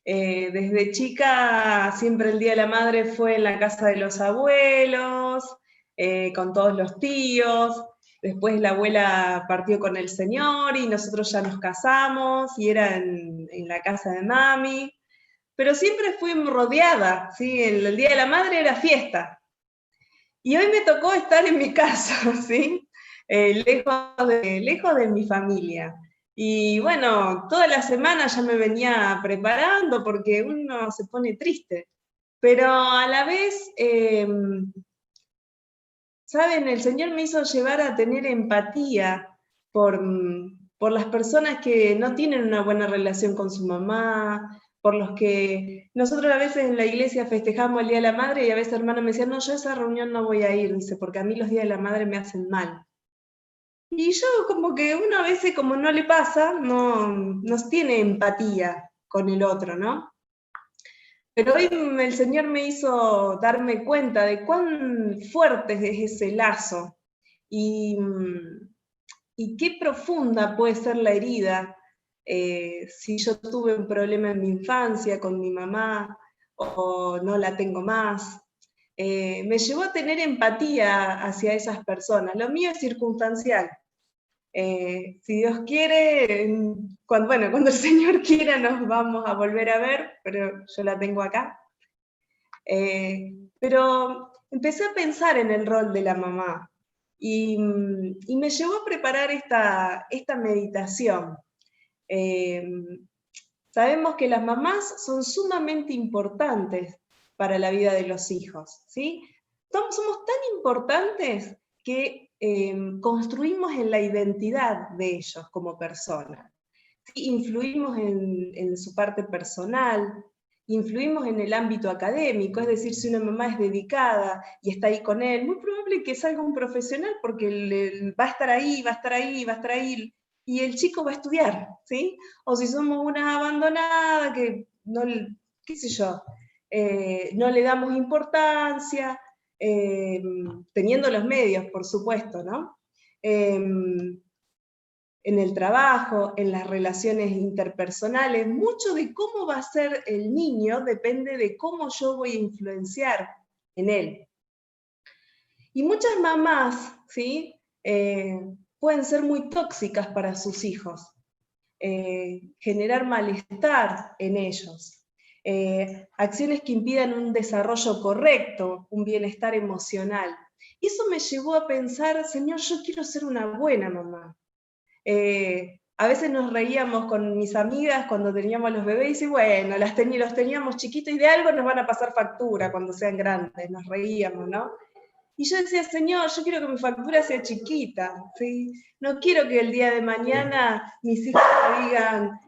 Desde chica siempre el Día de la Madre fue en la casa de los abuelos, con todos los tíos. Después la abuela partió con el señor y nosotros ya nos casamos y era en la casa de mami. Pero siempre fui rodeada, ¿sí? El Día de la Madre era fiesta. Y hoy me tocó estar en mi casa, ¿sí? Lejos de mi familia. Y bueno, toda la semana ya me venía preparando porque uno se pone triste. Pero a la vez, ¿saben? El Señor me hizo llevar a tener empatía por las personas que no tienen una buena relación con su mamá, por los que nosotros a veces en la iglesia festejamos el Día de la Madre y a veces hermanos me decían, no, yo a esa reunión no voy a ir, dice, porque a mí los días de la madre me hacen mal. Y yo como que uno a veces como no le pasa, no tiene empatía con el otro, ¿no? Pero hoy el Señor me hizo darme cuenta de cuán fuerte es ese lazo y, y qué profunda puede ser la herida si yo tuve un problema en mi infancia con mi mamá o no la tengo más. Me llevó a tener empatía hacia esas personas. Lo mío es circunstancial. Si Dios quiere, cuando el Señor quiera nos vamos a volver a ver, pero yo la tengo acá. Pero empecé a pensar en el rol de la mamá y me llevó a preparar esta meditación. Eh, Sabemos que las mamás son sumamente importantes para la vida de los hijos, ¿sí? Somos tan importantes que construimos en la identidad de ellos como personas. ¿Sí? Influimos en su parte personal, influimos en el ámbito académico, es decir, si una mamá es dedicada y está ahí con él, muy probable que salga un profesional porque va a estar ahí, va a estar ahí, va a estar ahí, y el chico va a estudiar, ¿sí? O si somos una abandonada que no, qué sé yo, no le damos importancia, eh, teniendo los medios, por supuesto, ¿no? En el trabajo, en las relaciones interpersonales, mucho de cómo va a ser el niño depende de cómo yo voy a influenciar en él. Y muchas mamás, ¿sí? Pueden ser muy tóxicas para sus hijos, generar malestar en ellos, acciones que impidan un desarrollo correcto, un bienestar emocional. Y eso me llevó a pensar, Señor, yo quiero ser una buena mamá. A veces nos reíamos con mis amigas cuando teníamos los bebés y bueno, los teníamos chiquitos y de algo nos van a pasar factura cuando sean grandes, nos reíamos, ¿no? Y yo decía, Señor, yo quiero que mi factura sea chiquita, ¿sí? No quiero que el día de mañana mis hijos me digan,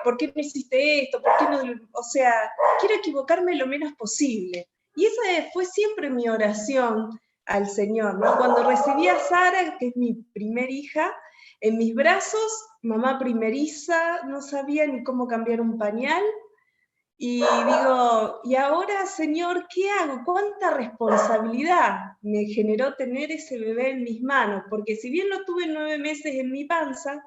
¿por qué no hiciste esto? ¿Por qué no? O sea, quiero equivocarme lo menos posible. Y esa fue siempre mi oración al Señor, ¿no? Cuando recibí a Sara, que es mi primer hija, en mis brazos, mamá primeriza, no sabía ni cómo cambiar un pañal, y digo, y ahora, Señor, ¿qué hago? ¿Cuánta responsabilidad me generó tener ese bebé en mis manos? Porque si bien lo tuve 9 meses en mi panza,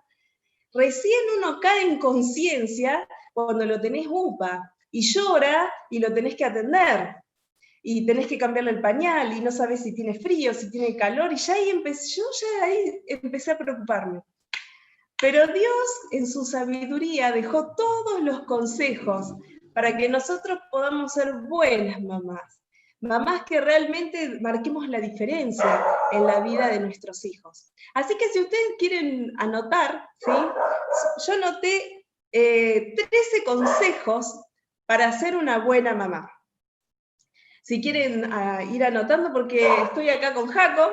recién uno cae en conciencia cuando lo tenés upa y llora y lo tenés que atender. Y tenés que cambiarle el pañal y no sabés si tiene frío, si tiene calor, y yo ya ahí empecé a preocuparme. Pero Dios en su sabiduría dejó todos los consejos para que nosotros podamos ser buenas mamás, mamás que realmente marquemos la diferencia en la vida de nuestros hijos. Así que si ustedes quieren anotar, ¿sí? Yo anoté 13 consejos para ser una buena mamá. Si quieren ir anotando, porque estoy acá con Jaco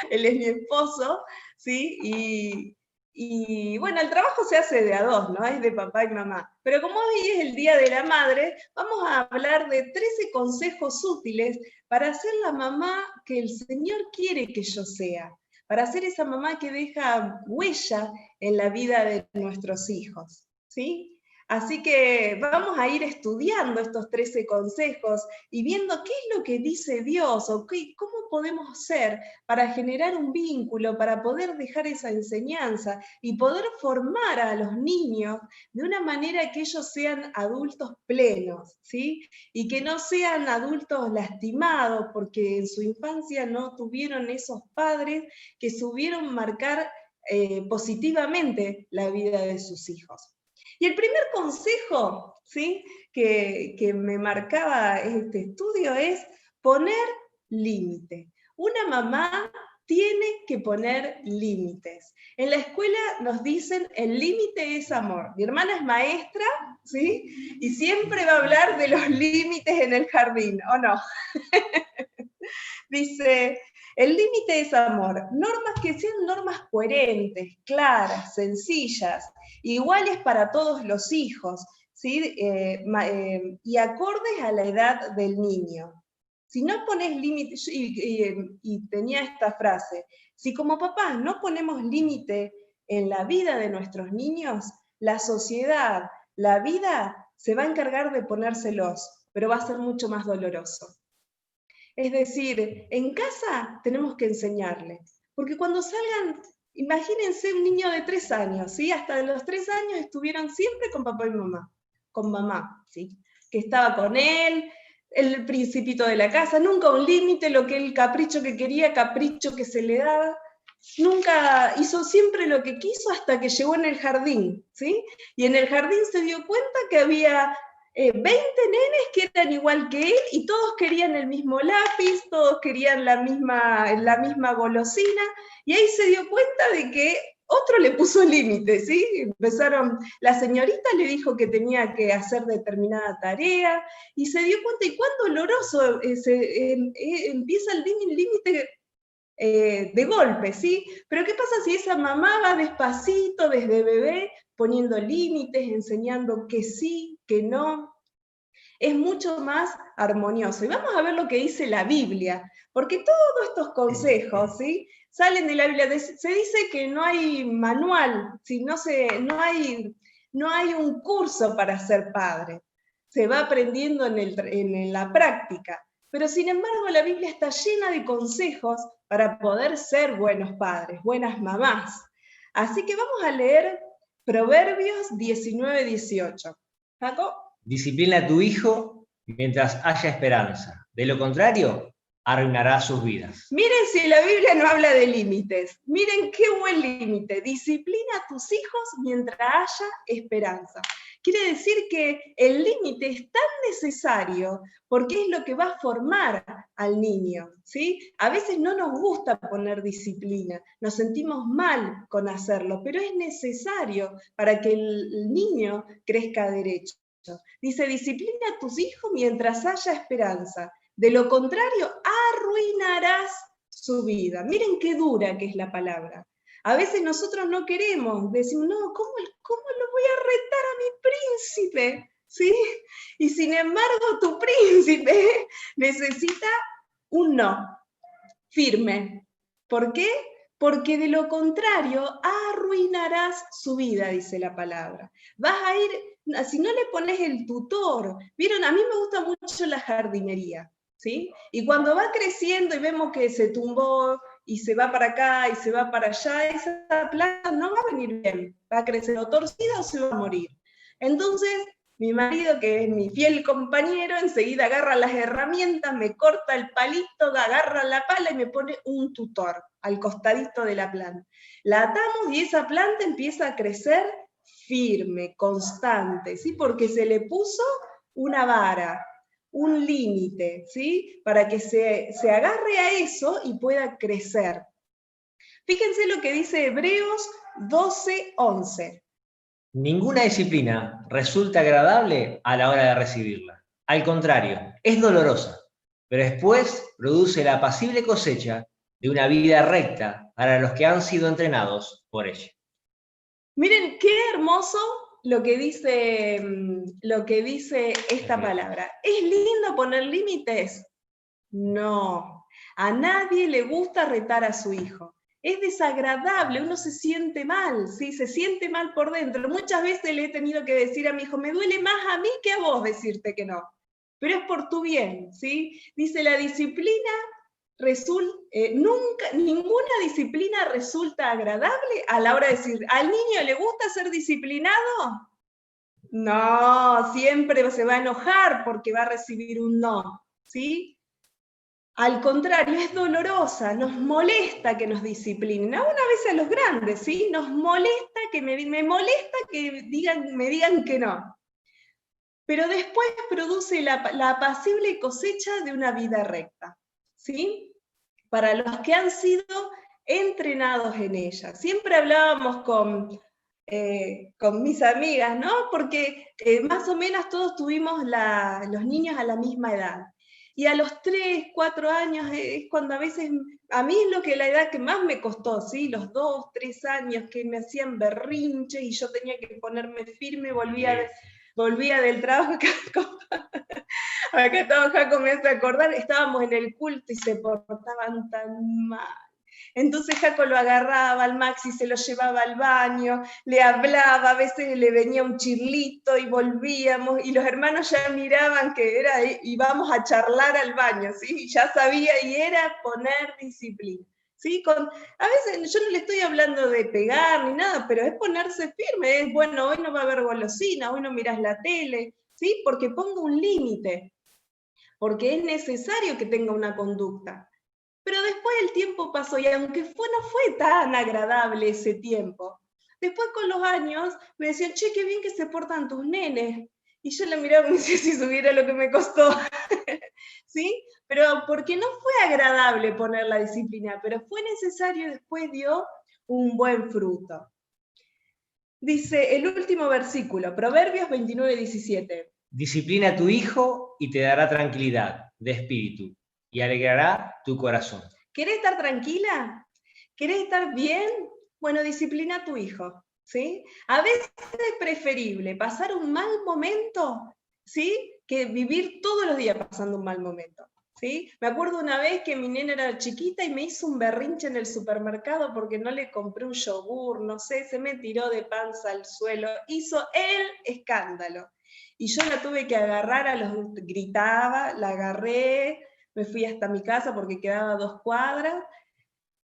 él es mi esposo, ¿sí? Y bueno, el trabajo se hace de a dos, ¿no? Es de papá y mamá. Pero como hoy es el Día de la Madre, vamos a hablar de 13 consejos útiles para ser la mamá que el Señor quiere que yo sea, para ser esa mamá que deja huella en la vida de nuestros hijos, ¿sí? Así que vamos a ir estudiando estos 13 consejos y viendo qué es lo que dice Dios o cómo podemos hacer para generar un vínculo, para poder dejar esa enseñanza y poder formar a los niños de una manera que ellos sean adultos plenos, ¿sí? Y que no sean adultos lastimados porque en su infancia no tuvieron esos padres que supieron marcar positivamente la vida de sus hijos. Y el primer consejo, ¿sí?, que me marcaba este estudio es poner límite. Una mamá tiene que poner límites. En la escuela nos dicen el límite es amor. Mi hermana es maestra, ¿sí?, y siempre va a hablar de los límites en el jardín, ¿o no? Dice, el límite es amor. Normas que sean normas coherentes, claras, sencillas, iguales para todos los hijos, ¿sí? Y acordes a la edad del niño. Si no pones límites, y tenía esta frase, si como papás no ponemos límite en la vida de nuestros niños, la sociedad, la vida se va a encargar de ponérselos, pero va a ser mucho más doloroso. Es decir, en casa tenemos que enseñarle, porque cuando salgan, imagínense un niño de 3 años, ¿sí? Hasta los 3 años estuvieron siempre con papá y mamá, con mamá, ¿sí? Que estaba con él, el principito de la casa, nunca un límite, lo que el capricho que quería, capricho que se le daba, nunca hizo siempre lo que quiso hasta que llegó en el jardín, ¿sí? Y en el jardín se dio cuenta que había 20 nenes que eran igual que él y todos querían el mismo lápiz, todos querían la misma golosina, y ahí se dio cuenta de que otro le puso límites, ¿sí? Empezaron, la señorita le dijo que tenía que hacer determinada tarea, y se dio cuenta, y cuán doloroso empieza el límite de golpe, ¿sí? Pero ¿qué pasa si esa mamá va despacito desde bebé, poniendo límites, enseñando que sí, que no? Es mucho más armonioso. Y vamos a ver lo que dice la Biblia, porque todos estos consejos, ¿sí?, salen de la Biblia. Se dice que no hay manual, ¿sí? No hay un curso para ser padre. Se va aprendiendo en la práctica. Pero sin embargo la Biblia está llena de consejos para poder ser buenos padres, buenas mamás. Así que vamos a leer Proverbios 19-18. ¿Jaco? Disciplina a tu hijo mientras haya esperanza. De lo contrario, arruinará sus vidas. Miren si la Biblia no habla de límites. Miren qué buen límite. Disciplina a tus hijos mientras haya esperanza. Quiere decir que el límite es tan necesario porque es lo que va a formar al niño, ¿sí? A veces no nos gusta poner disciplina, nos sentimos mal con hacerlo, pero es necesario para que el niño crezca derecho. Dice, disciplina a tus hijos mientras haya esperanza. De lo contrario, arruinarás su vida. Miren qué dura que es la palabra. A veces nosotros no queremos, decimos, no, ¿cómo lo voy a retar a mi príncipe? ¿Sí? Y sin embargo, tu príncipe necesita un no, firme. ¿Por qué? Porque de lo contrario, arruinarás su vida, dice la palabra. Vas a ir, si no le pones el tutor, ¿vieron? A mí me gusta mucho la jardinería, ¿sí? Y cuando va creciendo y vemos que se tumbó y se va para acá y se va para allá, esa planta no va a venir bien, va a crecer o torcida o se va a morir. Entonces, mi marido, que es mi fiel compañero, enseguida agarra las herramientas, me corta el palito, agarra la pala y me pone un tutor al costadito de la planta. La atamos y esa planta empieza a crecer firme, constante, ¿sí? Porque se le puso una vara, un límite, ¿sí? Para que se agarre a eso y pueda crecer. Fíjense lo que dice Hebreos 12:11. Ninguna disciplina resulta agradable a la hora de recibirla. Al contrario, es dolorosa, pero después produce la apacible cosecha de una vida recta para los que han sido entrenados por ella. Miren qué hermoso lo que dice esta palabra. ¿Es lindo poner límites? No. A nadie le gusta retar a su hijo. es desagradable, uno se siente mal, ¿sí? Se siente mal por dentro. Muchas veces le he tenido que decir a mi hijo, me duele más a mí que a vos decirte que no, pero es por tu bien, ¿sí? Dice, la disciplina ninguna disciplina resulta agradable a la hora de decir, ¿al niño le gusta ser disciplinado? No, siempre se va a enojar porque va a recibir un no, ¿sí? Al contrario, es dolorosa, nos molesta que nos disciplinen, aún a veces a los grandes, ¿sí? Nos molesta me molesta que me digan que no. Pero después produce la apacible cosecha de una vida recta, ¿sí? Para los que han sido entrenados en ella. Siempre hablábamos con mis amigas, ¿no? Porque más o menos todos tuvimos los niños a la misma edad. Y a los 3, 4 años es cuando a veces, a mí es la edad que más me costó, ¿sí? Los 2, 3 años que me hacían berrinche y yo tenía que ponerme firme, volvía del trabajo. Acá estaba Jaco, me hace acordar, estábamos en el culto y se portaban tan mal. Entonces Jaco lo agarraba al Maxi, se lo llevaba al baño, le hablaba, a veces le venía un chirlito y volvíamos, y los hermanos ya miraban que era, íbamos a charlar al baño, ¿sí? Ya sabía, y era poner disciplina. ¿Sí? A veces yo no le estoy hablando de pegar ni nada, pero es ponerse firme, es bueno, hoy no va a haber golosina, hoy no mirás la tele, ¿sí? Porque pongo un límite, porque es necesario que tenga una conducta. Pero después el tiempo pasó y aunque no fue tan agradable ese tiempo, después con los años me decían, che, qué bien que se portan tus nenes. Y yo la miraba como si supiera lo que me costó. ¿Sí? Pero porque no fue agradable poner la disciplina, pero fue necesario, después dio un buen fruto. Dice el último versículo, Proverbios 29:17. Disciplina a tu hijo y te dará tranquilidad de espíritu y alegrará tu corazón. ¿Querés estar tranquila? ¿Querés estar bien? Bueno, disciplina a tu hijo, ¿sí? A veces es preferible pasar un mal momento, ¿sí? Que vivir todos los días pasando un mal momento, ¿sí? Me acuerdo una vez que mi nena era chiquita y me hizo un berrinche en el supermercado porque no le compré un yogur, no sé, se me tiró de panza al suelo, hizo el escándalo. Y yo la tuve que agarrar, gritaba, la agarré, me fui hasta mi casa porque quedaba 2 cuadras,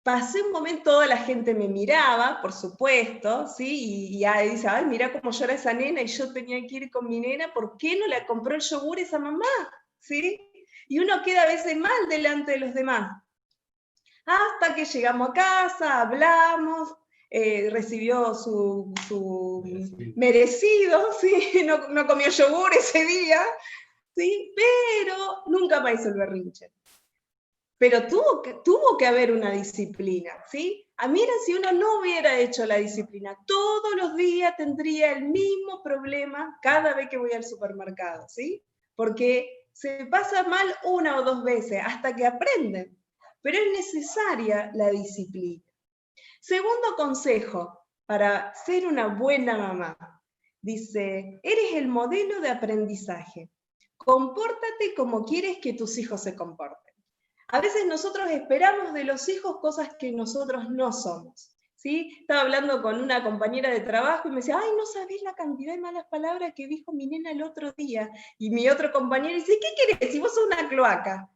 pasé un momento, toda la gente me miraba, por supuesto, ¿sí? Y dice, ay, mira cómo llora esa nena, y yo tenía que ir con mi nena, ¿por qué no le compró el yogur esa mamá? ¿Sí? Y uno queda a veces mal delante de los demás. Hasta que llegamos a casa, hablamos, recibió su merecido, ¿sí? No comió yogur ese día, ¿sí? Pero nunca más hizo el berrinche. Pero tuvo que haber una disciplina, ¿sí? Miren, si uno no hubiera hecho la disciplina, todos los días tendría el mismo problema cada vez que voy al supermercado, ¿sí? Porque se pasa mal 1 o 2 veces hasta que aprenden, pero es necesaria la disciplina. Segundo consejo para ser una buena mamá. Dice, eres el modelo de aprendizaje. Compórtate como quieres que tus hijos se comporten. A veces nosotros esperamos de los hijos cosas que nosotros no somos, ¿sí? Estaba hablando con una compañera de trabajo y me decía, ay, no sabés la cantidad de malas palabras que dijo mi nena el otro día. Y mi otro compañero dice, ¿qué querés? Si vos sos una cloaca.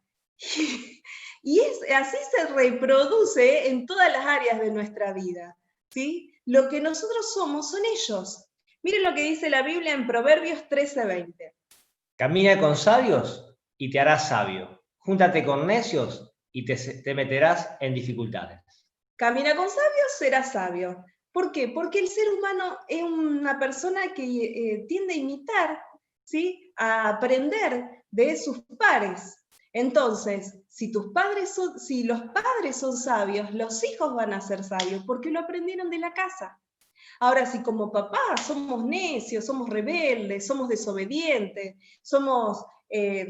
Y así se reproduce en todas las áreas de nuestra vida, ¿sí? Lo que nosotros somos son ellos. Miren lo que dice la Biblia en Proverbios 13:20. Camina con sabios y te harás sabio. Júntate con necios y te meterás en dificultades. Camina con sabios, serás sabio. ¿Por qué? Porque el ser humano es una persona que tiende a imitar, ¿sí? A aprender de sus pares. Entonces, si los padres son sabios, los hijos van a ser sabios, porque lo aprendieron de la casa. Ahora, si como papá somos necios, somos rebeldes, somos desobedientes, somos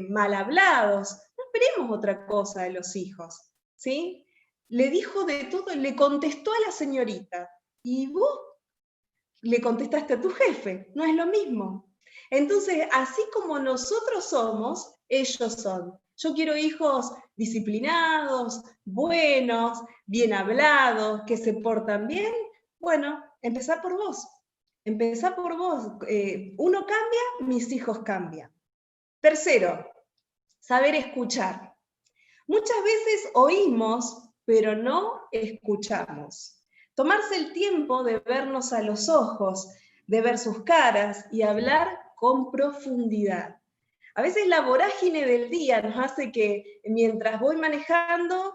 mal hablados, no esperemos otra cosa de los hijos, ¿sí? Le dijo de todo, le contestó a la señorita, y vos le contestaste a tu jefe, no es lo mismo. Entonces, así como nosotros somos, ellos son. Yo quiero hijos disciplinados, buenos, bien hablados, que se portan bien. Bueno, empezá por vos. Empezá por vos. Uno cambia, mis hijos cambian. Tercero, saber escuchar. Muchas veces oímos, pero no escuchamos. Tomarse el tiempo de vernos a los ojos, de ver sus caras y hablar con profundidad. A veces la vorágine del día nos hace que mientras voy manejando,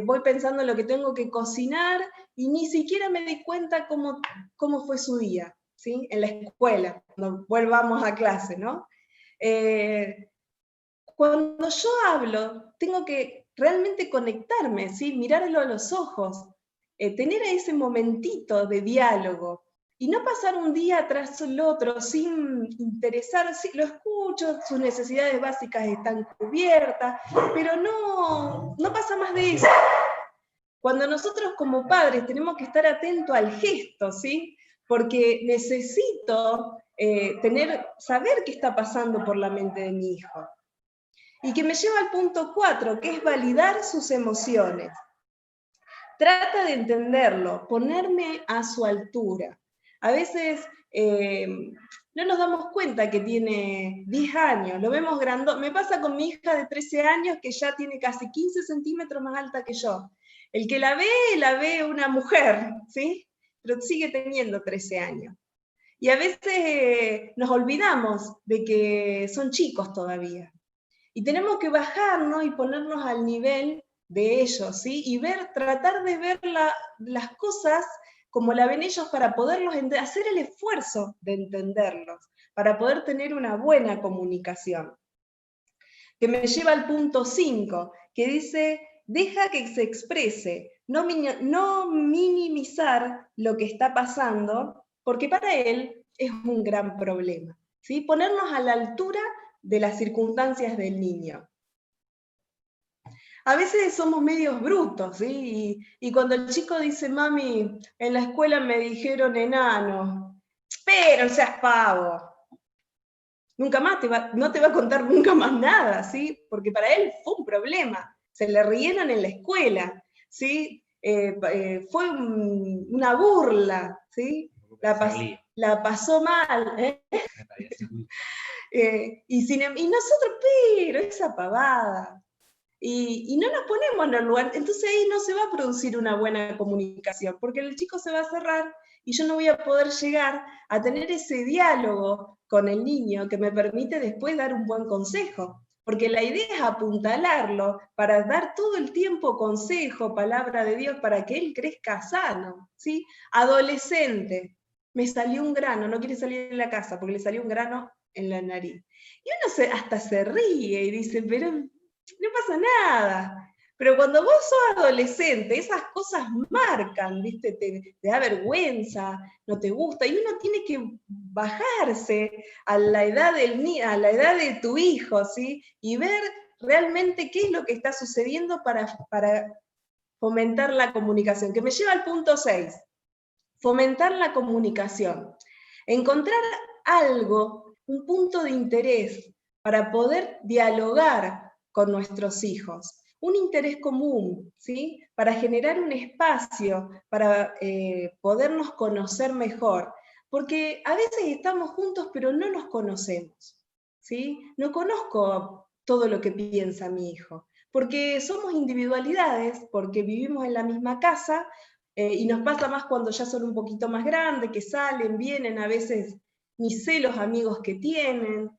voy pensando en lo que tengo que cocinar y ni siquiera me di cuenta cómo fue su día, ¿sí? En la escuela, cuando volvamos a clase, ¿no? Cuando yo hablo, tengo que realmente conectarme, ¿sí? Mirarlo a los ojos, tener ese momentito de diálogo, y no pasar un día tras el otro sin interesar, sí, lo escucho, sus necesidades básicas están cubiertas, pero no pasa más de eso. Cuando nosotros como padres tenemos que estar atentos al gesto, ¿sí? Porque necesito saber qué está pasando por la mente de mi hijo. Y que me lleva al punto 4, que es validar sus emociones. Trata de entenderlo, ponerme a su altura. A veces no nos damos cuenta que tiene 10 años, lo vemos grandote. Me pasa con mi hija de 13 años que ya tiene casi 15 centímetros más alta que yo. El que la ve una mujer, ¿sí? Pero sigue teniendo 13 años. Y a veces nos olvidamos de que son chicos todavía. Y tenemos que bajarnos y ponernos al nivel de ellos, ¿sí? Y tratar de ver las cosas como la ven ellos para poderlos entender, hacer el esfuerzo de entenderlos, para poder tener una buena comunicación. Que me lleva al punto 5, que dice, deja que se exprese, no minimizar lo que está pasando, porque para él es un gran problema, ¿sí? Ponernos a la altura de las circunstancias del niño. A veces somos medios brutos, ¿sí? Y cuando el chico dice, mami, en la escuela me dijeron enano, pero seas pavo. Nunca más no te va a contar nunca más nada, ¿sí? Porque para él fue un problema. Se le rieron en la escuela, ¿sí? Fue una burla, ¿sí? La pasó mal, ¿eh? Y nosotros, pero esa pavada. Y no nos ponemos en el lugar, entonces ahí no se va a producir una buena comunicación, porque el chico se va a cerrar y yo no voy a poder llegar a tener ese diálogo con el niño que me permite después dar un buen consejo. Porque la idea es apuntalarlo para dar todo el tiempo consejo, palabra de Dios, para que él crezca sano, ¿sí? Adolescente, me salió un grano, no quiere salir de la casa porque le salió un grano en la nariz. Y uno hasta se ríe y dice, pero no pasa nada. Pero cuando vos sos adolescente, esas cosas marcan, ¿viste? Te da vergüenza, no te gusta, y uno tiene que bajarse a la edad a la edad de tu hijo, ¿sí? Y ver realmente qué es lo que está sucediendo para fomentar la comunicación, que me lleva al punto 6, fomentar la comunicación. Encontrar algo, un punto de interés para poder dialogar con nuestros hijos, un interés común, ¿sí? Para generar un espacio, para podernos conocer mejor, porque a veces estamos juntos pero no nos conocemos, ¿sí? No conozco todo lo que piensa mi hijo, porque somos individualidades, porque vivimos en la misma casa, y nos pasa más cuando ya son un poquito más grandes, que salen, vienen, a veces ni sé los amigos que tienen,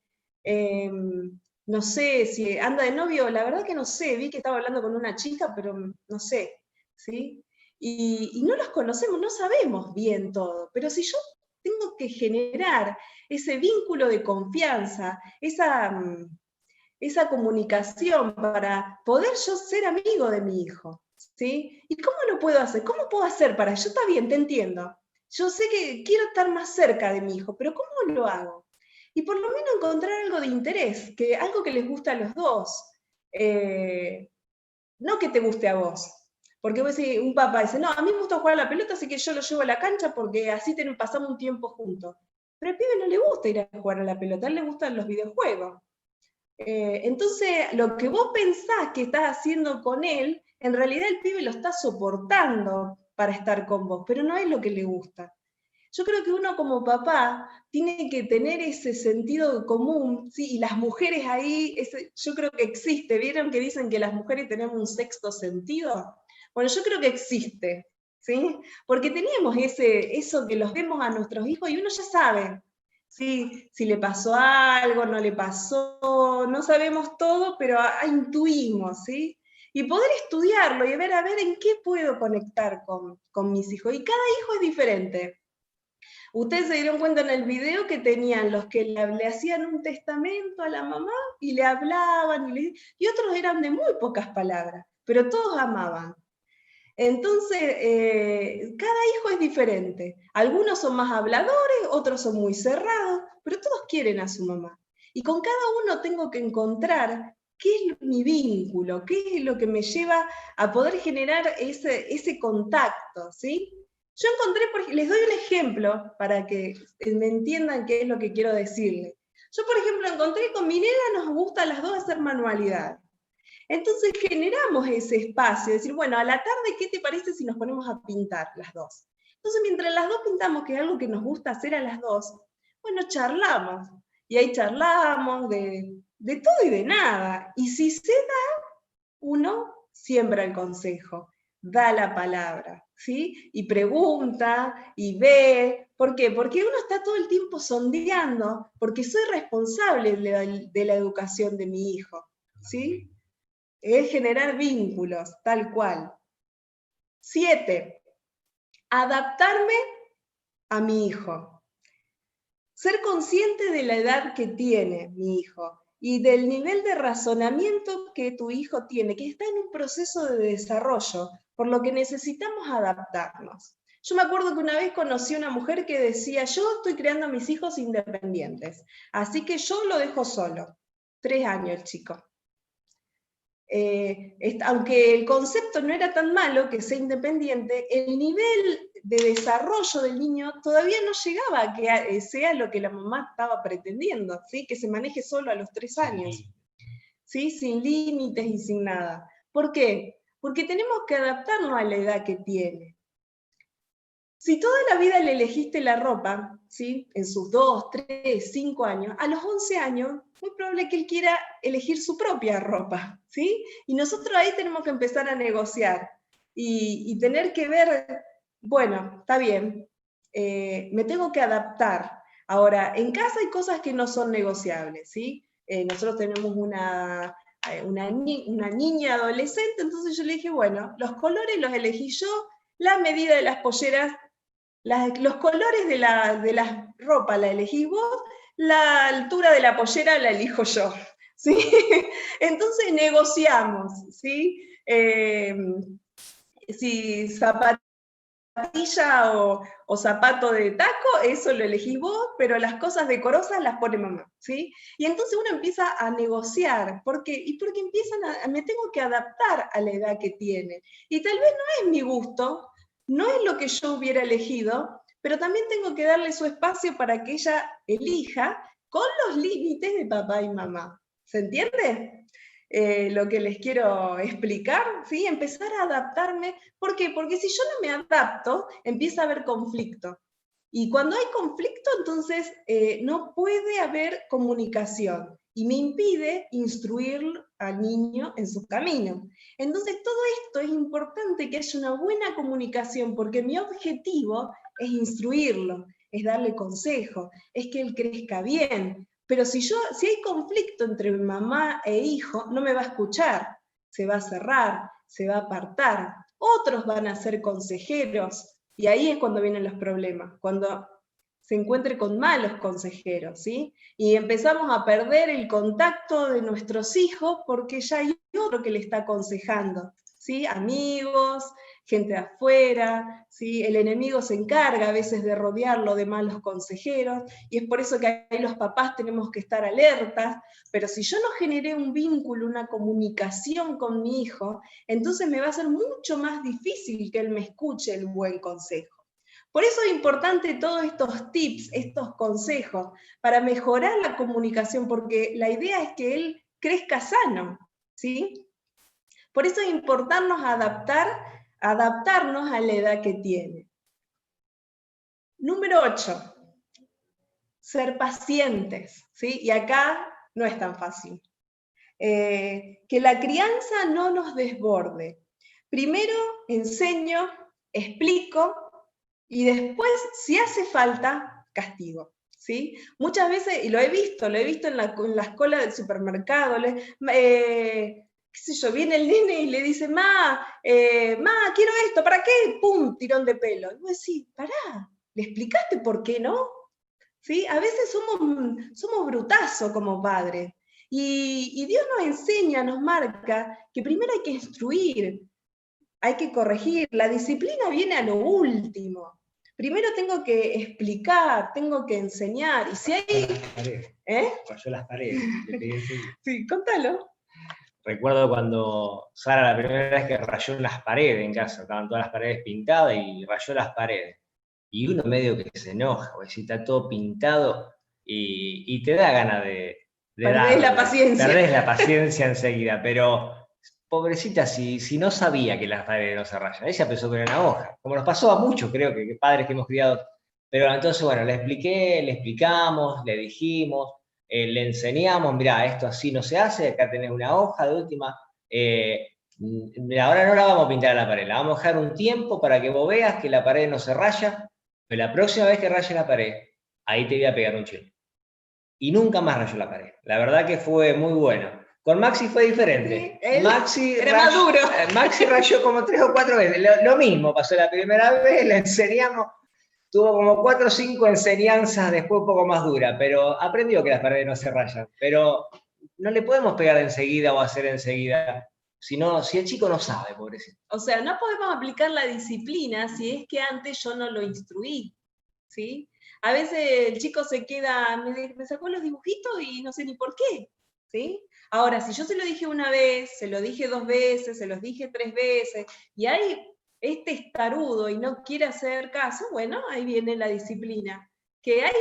no sé si anda de novio, la verdad que no sé, vi que estaba hablando con una chica, pero no sé, ¿sí? Y no los conocemos, no sabemos bien todo, pero si yo tengo que generar ese vínculo de confianza, esa comunicación para poder yo ser amigo de mi hijo, ¿sí? ¿Y cómo lo puedo hacer? ¿Cómo puedo hacer para yo? Está bien, te entiendo. Yo sé que quiero estar más cerca de mi hijo, pero ¿cómo lo hago? Y por lo menos encontrar algo de interés, algo que les gusta a los dos. No que te guste a vos. Porque vos decís, un papá dice, no, a mí me gusta jugar a la pelota, así que yo lo llevo a la cancha porque así pasamos un tiempo juntos. Pero al pibe no le gusta ir a jugar a la pelota, a él le gustan los videojuegos. Entonces, lo que vos pensás que estás haciendo con él, en realidad el pibe lo está soportando para estar con vos, pero no es lo que le gusta. Yo creo que uno como papá tiene que tener ese sentido común, ¿sí? Y las mujeres ahí, yo creo que existe. ¿Vieron que dicen que las mujeres tenemos un sexto sentido? Bueno, yo creo que existe, ¿sí? Porque teníamos eso que los vemos a nuestros hijos y uno ya sabe, ¿sí? Si le pasó algo, no le pasó, no sabemos todo, pero intuimos, ¿sí? Y poder estudiarlo y ver a ver en qué puedo conectar con mis hijos. Y cada hijo es diferente. Ustedes se dieron cuenta en el video que tenían los que le hacían un testamento a la mamá y le hablaban, y otros eran de muy pocas palabras, pero todos amaban. Entonces, cada hijo es diferente. Algunos son más habladores, otros son muy cerrados, pero todos quieren a su mamá. Y con cada uno tengo que encontrar qué es mi vínculo, qué es lo que me lleva a poder generar ese contacto, ¿sí? Yo encontré, les doy un ejemplo para que me entiendan qué es lo que quiero decirles. Yo, por ejemplo, encontré con mi nena, nos gusta a las dos hacer manualidades. Entonces generamos ese espacio, decir, bueno, a la tarde, ¿qué te parece si nos ponemos a pintar las dos? Entonces, mientras las dos pintamos, que es algo que nos gusta hacer a las dos, bueno, charlamos. Y ahí charlamos de todo y de nada. Y si se da, uno siembra el consejo, da la palabra, ¿sí? Y pregunta, y ve. ¿Por qué? Porque uno está todo el tiempo sondeando, porque soy responsable de la educación de mi hijo, ¿sí? Es generar vínculos, tal cual. 7. Adaptarme a mi hijo. Ser consciente de la edad que tiene mi hijo y del nivel de razonamiento que tu hijo tiene, que está en un proceso de desarrollo, por lo que necesitamos adaptarnos. Yo me acuerdo que una vez conocí a una mujer que decía, yo estoy creando a mis hijos independientes, así que yo lo dejo solo. 3 años el chico. Aunque el concepto no era tan malo, que sea independiente, el nivel de desarrollo del niño todavía no llegaba a que sea lo que la mamá estaba pretendiendo, ¿sí? Que se maneje solo a los 3 años, ¿sí? Sin límites y sin nada. ¿Por qué? Porque tenemos que adaptarnos a la edad que tiene. Si toda la vida le elegiste la ropa, ¿sí? En sus 2, 3, 5 años, a los 11 años, muy probable que él quiera elegir su propia ropa, ¿sí? Y nosotros ahí tenemos que empezar a negociar y tener que ver, bueno, está bien, me tengo que adaptar. Ahora, en casa hay cosas que no son negociables, ¿sí? Nosotros tenemos una niña adolescente, entonces yo le dije, bueno, los colores los elegí yo, la medida de las polleras, los colores de la ropa la elegís vos, la altura de la pollera la elijo yo, ¿sí? Entonces negociamos, ¿sí? Si zapatilla o zapato de taco, eso lo elegís vos, pero las cosas decorosas las pone mamá, ¿sí? Y entonces uno empieza a negociar, ¿por qué? Y porque me tengo que adaptar a la edad que tiene. Y tal vez no es mi gusto, no es lo que yo hubiera elegido, pero también tengo que darle su espacio para que ella elija con los límites de papá y mamá. ¿Se entiende? Lo que les quiero explicar, ¿sí? Empezar a adaptarme. ¿Por qué? Porque si yo no me adapto, empieza a haber conflicto. Y cuando hay conflicto, entonces no puede haber comunicación y me impide instruir al niño en su camino. Entonces todo esto es importante que haya una buena comunicación porque mi objetivo es instruirlo, es darle consejo, es que él crezca bien. Pero si hay conflicto entre mamá e hijo, no me va a escuchar, se va a cerrar, se va a apartar. Otros van a ser consejeros, y ahí es cuando vienen los problemas, cuando se encuentre con malos consejeros, ¿sí? Y empezamos a perder el contacto de nuestros hijos porque ya hay otro que le está aconsejando, ¿sí? Amigos, gente de afuera, ¿sí? El enemigo se encarga a veces de rodearlo de malos consejeros, y es por eso que ahí los papás tenemos que estar alertas, pero si yo no generé un vínculo, una comunicación con mi hijo, entonces me va a ser mucho más difícil que él me escuche el buen consejo. Por eso es importante todos estos tips, estos consejos, para mejorar la comunicación, porque la idea es que él crezca sano, ¿sí? Por eso es importante adaptarnos a la edad que tiene. Número 8, ser pacientes, ¿sí? Y acá no es tan fácil. Que la crianza no nos desborde. Primero enseño, explico, y después, si hace falta, castigo. ¿Sí? Muchas veces, y lo he visto en la cola del supermercado, qué sé yo, viene el nene y le dice, ma, quiero esto, ¿para qué? ¡Pum! Tirón de pelo. Y vos decís, pará, ¿le explicaste por qué no? ¿Sí? A veces somos brutazos como padres. Y Dios nos enseña, nos marca, que primero hay que instruir, hay que corregir. La disciplina viene a lo último. Primero tengo que explicar, tengo que enseñar. Y si hay... Rayó las paredes. Sí, contalo. Recuerdo cuando Sara la primera vez que rayó las paredes en casa, estaban todas las paredes pintadas y rayó las paredes. Y uno medio que se enoja, porque si está todo pintado y te da ganas de perdés la paciencia. Perdés la paciencia enseguida, pero pobrecita, si no sabía que las paredes no se rayan, ella pensó que era una hoja, como nos pasó a muchos, creo que padres que hemos criado. Pero entonces, bueno, le expliqué, le explicamos, le dijimos, le enseñamos, mirá, esto así no se hace, acá tenés una hoja de última, ahora no la vamos a pintar a la pared, la vamos a dejar un tiempo para que vos veas que la pared no se raya, pero la próxima vez que raye la pared, ahí te voy a pegar un chile. Y nunca más rayó la pared. La verdad que fue muy bueno. Con Maxi fue diferente. Sí, Maxi era maduro. Maxi rayó como 3 o 4 veces. Lo mismo pasó la primera vez, le enseñamos, tuvo como 4 o 5 enseñanzas, después un poco más dura, pero aprendió que las paredes no se rayan. Pero no le podemos pegar enseguida o hacer enseguida. Si el chico no sabe, pobrecito. O sea, no podemos aplicar la disciplina si es que antes yo no lo instruí, ¿sí? A veces el chico se queda, me sacó los dibujitos y no sé ni por qué, ¿sí? Ahora, si yo se lo dije una vez, se lo dije 2 veces, se los dije 3 veces, y hay este estarudo y no quiere hacer caso, bueno, ahí viene la disciplina. Que hay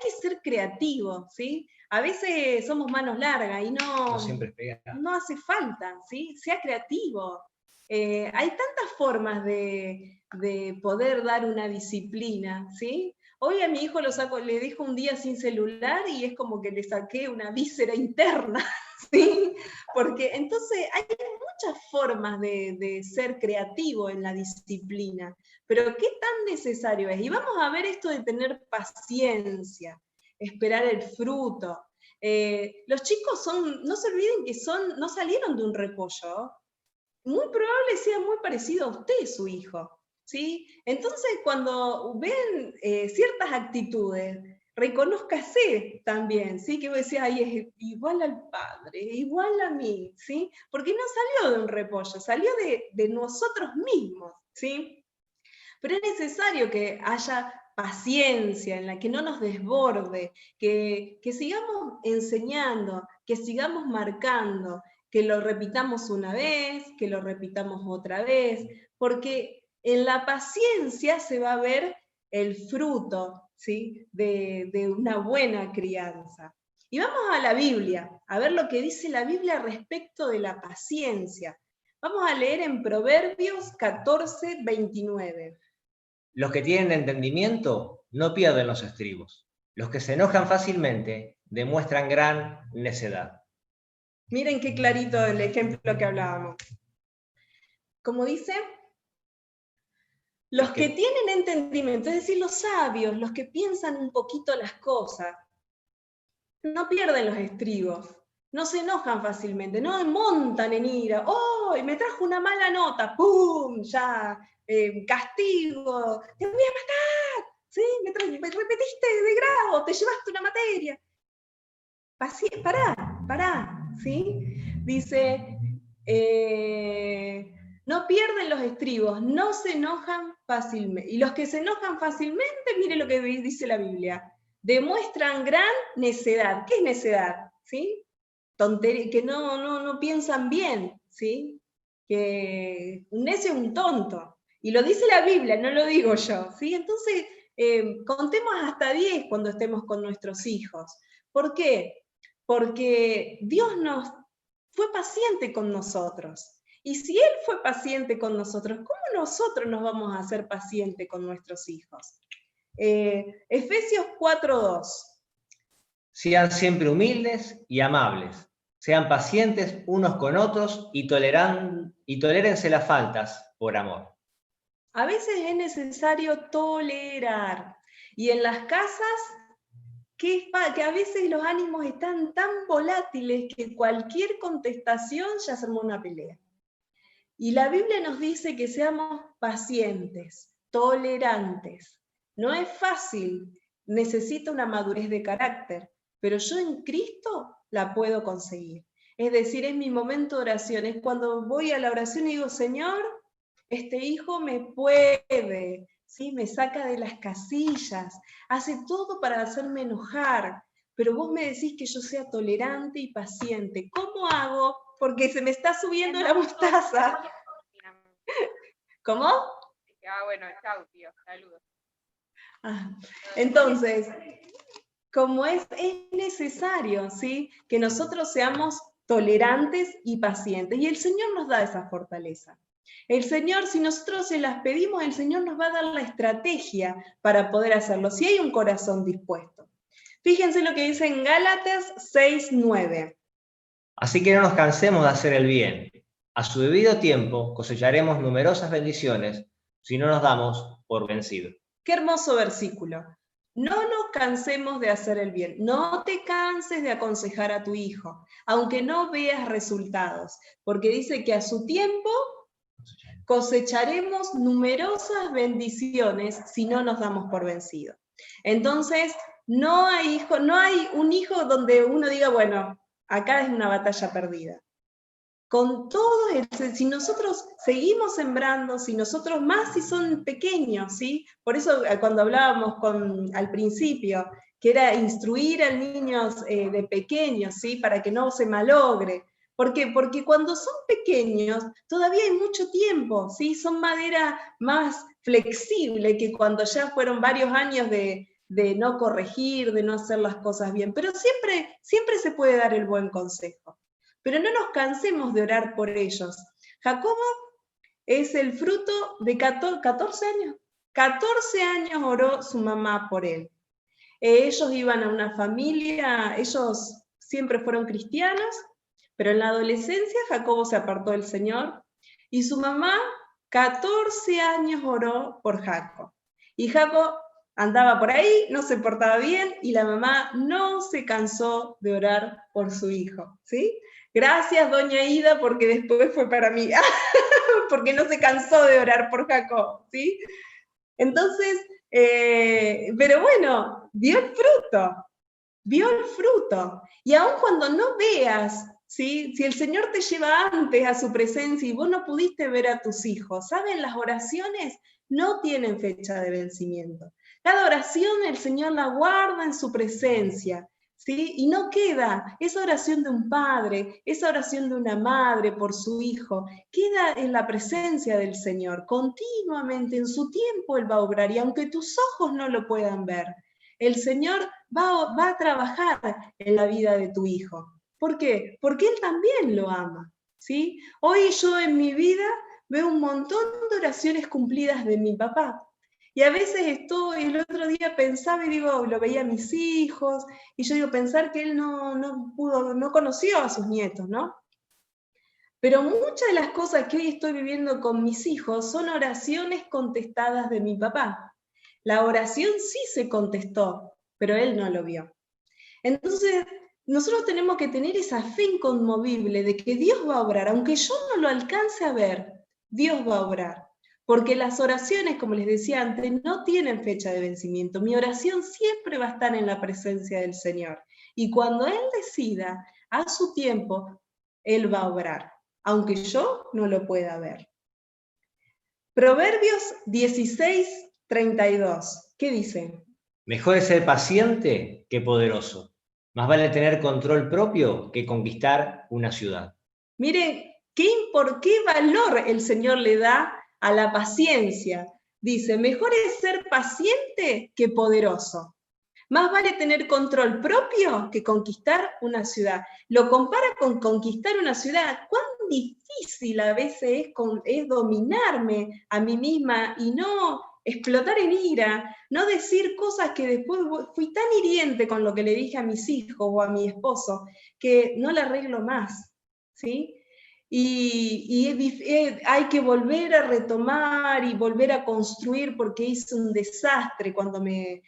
que ser creativo, ¿sí? A veces somos manos largas y no siempre pega. No hace falta, ¿sí? Sea creativo. Hay tantas formas de poder dar una disciplina, ¿sí? Hoy a mi hijo le dejo un día sin celular y es como que le saqué una víscera interna, ¿sí? Porque entonces hay muchas formas de ser creativo en la disciplina, pero ¿qué tan necesario es? Y vamos a ver esto de tener paciencia, esperar el fruto. Los chicos no se olviden que no salieron de un repollo. Muy probable sea muy parecido a usted, su hijo, ¿sí? Entonces, cuando ven ciertas actitudes, reconózcase también, ¿sí? Que vos decís, ay, es igual al padre, igual a mí, ¿sí? Porque no salió de un repollo, salió de nosotros mismos, ¿sí? Pero es necesario que haya paciencia, en la que no nos desborde, que sigamos enseñando, que sigamos marcando, que lo repitamos una vez, que lo repitamos otra vez, porque en la paciencia se va a ver el fruto, ¿sí? de una buena crianza. Y vamos a la Biblia, a ver lo que dice la Biblia respecto de la paciencia. Vamos a leer en Proverbios 14, 29. Los que tienen entendimiento no pierden los estribos. Los que se enojan fácilmente demuestran gran necedad. Miren qué clarito el ejemplo que hablábamos. Como dice, los que tienen entendimiento, es decir, los sabios, los que piensan un poquito las cosas, no pierden los estribos, no se enojan fácilmente, no montan en ira, ¡oh! Me trajo una mala nota, ¡pum! Ya, castigo, te voy a matar, ¿sí? Me repetiste de grado, te llevaste una materia. Pará, ¿sí? Dice, no pierden los estribos, no se enojan fácilmente. Y los que se enojan fácilmente, mire lo que dice la Biblia, demuestran gran necedad. ¿Qué es necedad? ¿Sí? Tontería, que no piensan bien, ¿sí? Que un necio es un tonto. Y lo dice la Biblia, no lo digo yo, ¿sí? Entonces, contemos hasta 10 cuando estemos con nuestros hijos. ¿Por qué? porque Dios fue paciente con nosotros. Y si Él fue paciente con nosotros, ¿cómo nosotros nos vamos a hacer pacientes con nuestros hijos? Efesios 4:2. Sean siempre humildes y amables. Sean pacientes unos con otros y tolérense las faltas por amor. A veces es necesario tolerar. Y en las casas, que a veces los ánimos están tan volátiles que cualquier contestación ya se armó una pelea. Y la Biblia nos dice que seamos pacientes, tolerantes. No es fácil, necesita una madurez de carácter, pero yo en Cristo la puedo conseguir. Es decir, es mi momento de oración, es cuando voy a la oración y digo, Señor, este hijo me puede, ¿sí? Me saca de las casillas, hace todo para hacerme enojar, pero vos me decís que yo sea tolerante y paciente. ¿Cómo hago? Porque se me está subiendo la mostaza. ¿Cómo? Bueno, chau, tío, saludos. Entonces, como es necesario, ¿sí? Que nosotros seamos tolerantes y pacientes, y el Señor nos da esa fortaleza. El Señor, si nosotros se las pedimos, el Señor nos va a dar la estrategia para poder hacerlo, si hay un corazón dispuesto. Fíjense lo que dice en Gálatas 6:9. Así que no nos cansemos de hacer el bien. A su debido tiempo cosecharemos numerosas bendiciones si no nos damos por vencidos. Qué hermoso versículo. No nos cansemos de hacer el bien. No te canses de aconsejar a tu hijo, aunque no veas resultados, porque dice que a su tiempo cosecharemos numerosas bendiciones si no nos damos por vencidos. Entonces, no hay un hijo donde uno diga, bueno, acá es una batalla perdida. Con todo, si nosotros seguimos sembrando, si nosotros más si son pequeños, ¿sí? Por eso cuando hablábamos al principio, que era instruir a niños de pequeños, ¿sí? Para que no se malogre. ¿Por qué? Porque cuando son pequeños todavía hay mucho tiempo, ¿sí? Son madera más flexible que cuando ya fueron varios años de no corregir, de no hacer las cosas bien. Pero siempre se puede dar el buen consejo. Pero no nos cansemos de orar por ellos. Jacobo es el fruto de 14 años. 14 años oró su mamá por él. Ellos iban a una familia, ellos siempre fueron cristianos, pero en la adolescencia Jacobo se apartó del Señor y su mamá 14 años oró por Jacob. Y Jacob andaba por ahí, no se portaba bien y la mamá no se cansó de orar por su hijo, ¿sí? Gracias, doña Ida, porque después fue para mí, porque no se cansó de orar por Jacob, ¿sí? Entonces, pero bueno, vio el fruto. Y aun cuando no veas, ¿sí? Si el Señor te lleva antes a su presencia y vos no pudiste ver a tus hijos, ¿saben? Las oraciones no tienen fecha de vencimiento. Cada oración el Señor la guarda en su presencia, ¿sí? Y no queda esa oración de un padre, esa oración de una madre por su hijo, queda en la presencia del Señor. Continuamente, en su tiempo Él va a obrar, y aunque tus ojos no lo puedan ver, el Señor va a trabajar en la vida de tu hijo. ¿Por qué? Porque Él también lo ama, ¿sí? Hoy yo en mi vida veo un montón de oraciones cumplidas de mi papá. Y a veces el otro día pensaba y digo, lo veía a mis hijos, y yo digo, pensar que él no conoció a sus nietos, ¿no? Pero muchas de las cosas que hoy estoy viviendo con mis hijos son oraciones contestadas de mi papá. La oración sí se contestó, pero él no lo vio. Entonces, nosotros tenemos que tener esa fe inconmovible de que Dios va a obrar, aunque yo no lo alcance a ver, Dios va a obrar. Porque las oraciones, como les decía antes, no tienen fecha de vencimiento. Mi oración siempre va a estar en la presencia del Señor. Y cuando Él decida, a su tiempo, Él va a obrar, aunque yo no lo pueda ver. Proverbios 16:32. ¿Qué dice? Mejor es ser paciente que poderoso. Más vale tener control propio que conquistar una ciudad. Miren, ¿por qué valor el Señor le da a la paciencia? Dice, mejor es ser paciente que poderoso. Más vale tener control propio que conquistar una ciudad. Lo compara con conquistar una ciudad. Cuán difícil a veces es dominarme a mí misma y no explotar en ira, no decir cosas que después fui tan hiriente con lo que le dije a mis hijos o a mi esposo, que no la arreglo más, ¿sí? Y hay que volver a retomar y volver a construir porque hice un desastre cuando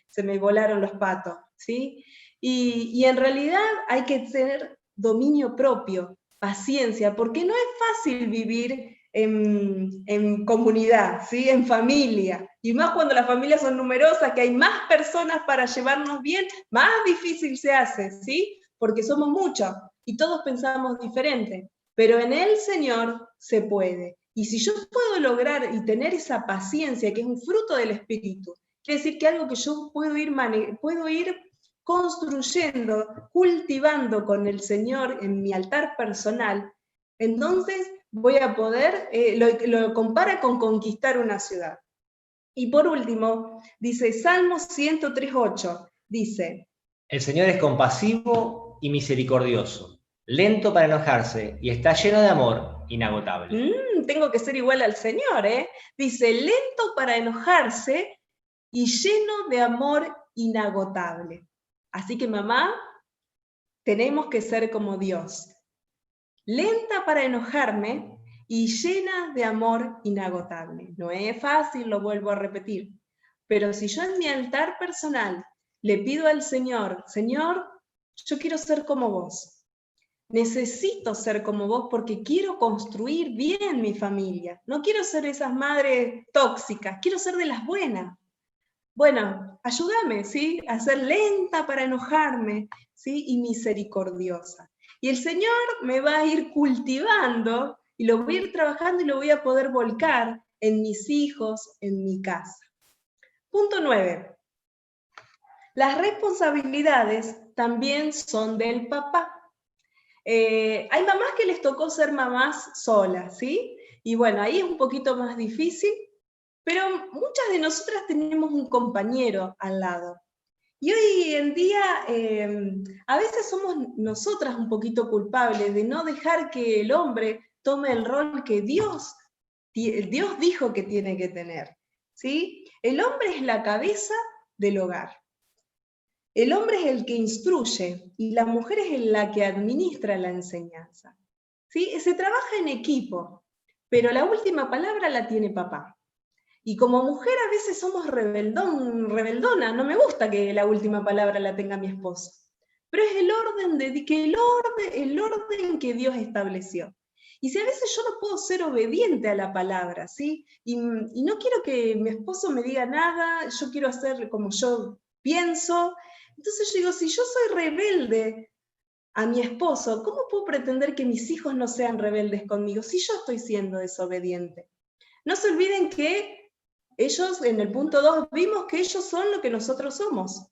se me volaron los patos, ¿sí? Y en realidad hay que tener dominio propio, paciencia, porque no es fácil vivir en comunidad, ¿sí? En familia, y más cuando las familias son numerosas, que hay más personas para llevarnos bien, más difícil se hace, ¿sí? Porque somos muchos y todos pensamos diferente. Pero en el Señor se puede. Y si yo puedo lograr y tener esa paciencia, que es un fruto del Espíritu, quiere decir que algo que yo puedo ir construyendo, cultivando con el Señor en mi altar personal, entonces voy a poder, lo compara con conquistar una ciudad. Y por último, dice Salmo 103:8, dice: El Señor es compasivo y misericordioso, lento para enojarse y está lleno de amor inagotable. Tengo que ser igual al Señor, ¿eh? Dice, lento para enojarse y lleno de amor inagotable. Así que mamá, tenemos que ser como Dios. Lenta para enojarme y llena de amor inagotable. No es fácil, lo vuelvo a repetir. Pero si yo en mi altar personal le pido al Señor, Señor, yo quiero ser como vos. Necesito ser como vos porque quiero construir bien mi familia. No quiero ser esas madres tóxicas, quiero ser de las buenas. Bueno, ayúdame, ¿sí? A ser lenta para enojarme, ¿sí? Y misericordiosa. Y el Señor me va a ir cultivando y lo voy a ir trabajando y lo voy a poder volcar en mis hijos, en mi casa. Punto 9. Las responsabilidades también son del papá. Hay mamás que les tocó ser mamás solas, ¿sí? Y bueno, ahí es un poquito más difícil, pero muchas de nosotras tenemos un compañero al lado. Y hoy en día, a veces somos nosotras un poquito culpables de no dejar que el hombre tome el rol que Dios dijo que tiene que tener, ¿sí? El hombre es la cabeza del hogar. El hombre es el que instruye y la mujer es la que administra la enseñanza. ¿Sí? Se trabaja en equipo, pero la última palabra la tiene papá. Y como mujer a veces somos rebeldona, no me gusta que la última palabra la tenga mi esposo. Pero es el orden que Dios estableció. Y si a veces yo no puedo ser obediente a la palabra, ¿sí? Y no quiero que mi esposo me diga nada, yo quiero hacer como yo pienso. Entonces yo digo, si yo soy rebelde a mi esposo, ¿cómo puedo pretender que mis hijos no sean rebeldes conmigo si yo estoy siendo desobediente? No se olviden que ellos, en el punto 2, vimos que ellos son lo que nosotros somos.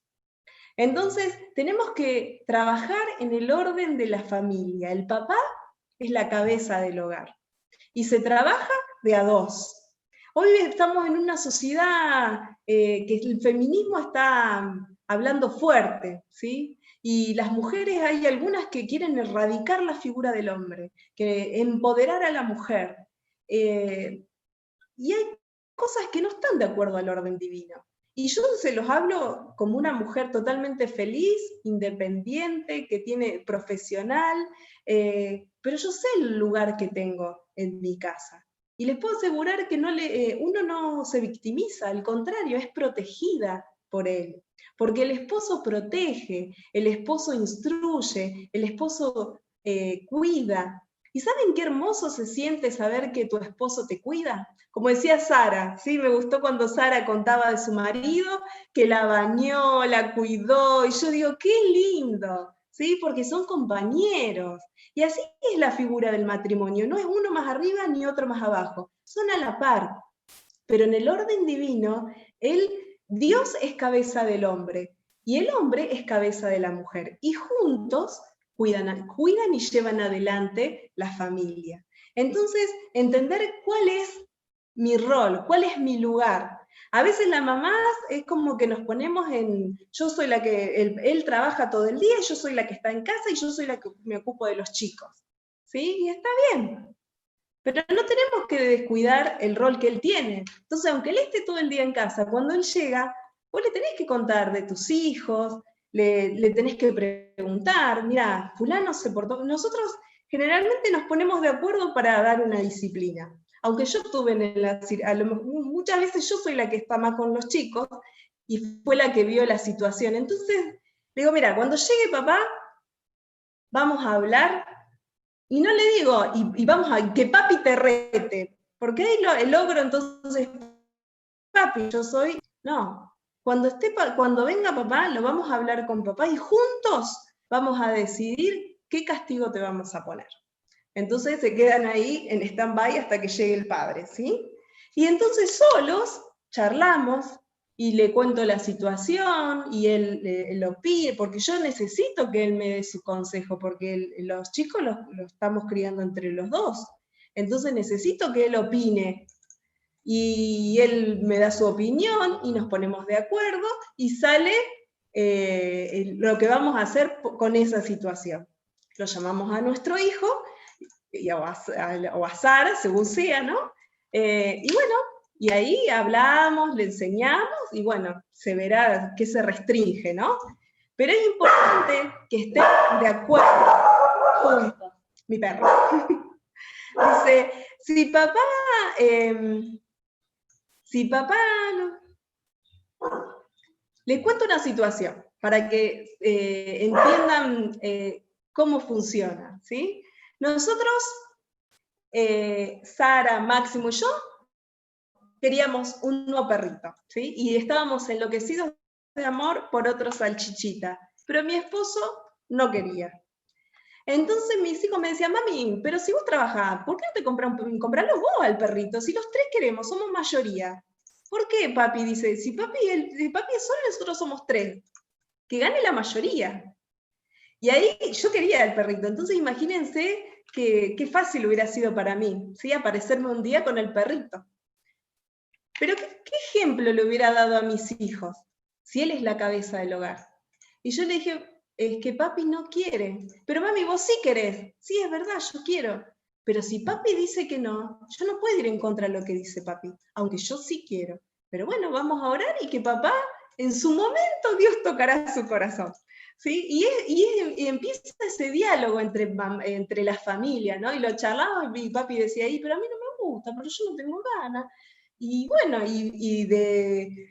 Entonces, tenemos que trabajar en el orden de la familia. El papá es la cabeza del hogar. Y se trabaja de a dos. Hoy estamos en una sociedad que el feminismo está hablando fuerte, ¿sí? Y las mujeres, hay algunas que quieren erradicar la figura del hombre, que empoderar a la mujer. Y hay cosas que no están de acuerdo al orden divino. Y yo se los hablo como una mujer totalmente feliz, independiente, que tiene profesional, pero yo sé el lugar que tengo en mi casa. Y les puedo asegurar que uno no se victimiza, al contrario, es protegida por él. Porque el esposo protege, el esposo instruye, el esposo cuida. ¿Y saben qué hermoso se siente saber que tu esposo te cuida? Como decía Sara, ¿sí? Me gustó cuando Sara contaba de su marido, que la bañó, la cuidó, y yo digo, qué lindo, ¿sí? Porque son compañeros. Y así es la figura del matrimonio, no es uno más arriba ni otro más abajo, son a la par. Pero en el orden divino, Dios es cabeza del hombre, y el hombre es cabeza de la mujer, y juntos cuidan y llevan adelante la familia. Entonces, entender cuál es mi rol, cuál es mi lugar. A veces la mamá es como que nos ponemos en, yo soy la que, él trabaja todo el día, yo soy la que está en casa y yo soy la que me ocupo de los chicos, ¿sí? Y está bien, pero no tenemos que descuidar el rol que él tiene. Entonces, aunque él esté todo el día en casa, cuando él llega, vos le tenés que contar de tus hijos, le tenés que preguntar, mira, fulano se portó. Nosotros generalmente nos ponemos de acuerdo para dar una disciplina. Aunque yo estuve muchas veces yo soy la que está más con los chicos y fue la que vio la situación. Entonces, le digo, mira, cuando llegue papá, vamos a hablar. Y no le digo, y vamos a que papi te rete, porque ahí el logro entonces, papi, yo soy, no. Cuando venga papá, lo vamos a hablar con papá y juntos vamos a decidir qué castigo te vamos a poner. Entonces se quedan ahí en stand-by hasta que llegue el padre, ¿sí? Y entonces solos charlamos y le cuento la situación y él lo pide, porque yo necesito que él me dé su consejo, porque los chicos los estamos criando entre los dos. Entonces necesito que él opine. Y él me da su opinión y nos ponemos de acuerdo y sale lo que vamos a hacer con esa situación. Lo llamamos a nuestro hijo, o a Sara, según sea, ¿no? Y bueno, y ahí hablamos, le enseñamos, y bueno, se verá qué se restringe, ¿no? Pero es importante que estén de acuerdo juntos. Mi perro. Dice, si papá no. Les cuento una situación para que entiendan cómo funciona, ¿sí? Nosotros, Sara, Máximo y yo, queríamos un nuevo perrito, ¿sí? Y estábamos enloquecidos de amor por otro salchichita, pero mi esposo no quería. Entonces mis hijos me decían, mami, pero si vos trabajás, ¿por qué no te compralo vos al perrito? Si los tres queremos, somos mayoría. ¿Por qué papi? Dice, si papi es solo, nosotros somos tres. Que gane la mayoría. Y ahí yo quería el perrito. Entonces imagínense qué fácil hubiera sido para mí, ¿sí? Aparecerme un día con el perrito. Pero ¿qué ejemplo le hubiera dado a mis hijos si él es la cabeza del hogar? Y yo le dije, es que papi no quiere. Pero mami, vos sí querés. Sí, es verdad, yo quiero. Pero si papi dice que no, yo no puedo ir en contra de lo que dice papi, aunque yo sí quiero. Pero bueno, vamos a orar y que papá, en su momento, Dios tocará su corazón. ¿Sí? Y empieza ese diálogo entre la familia, ¿no? Y lo charlamos y papi decía, pero a mí no me gusta, pero yo no tengo ganas. Y bueno, y de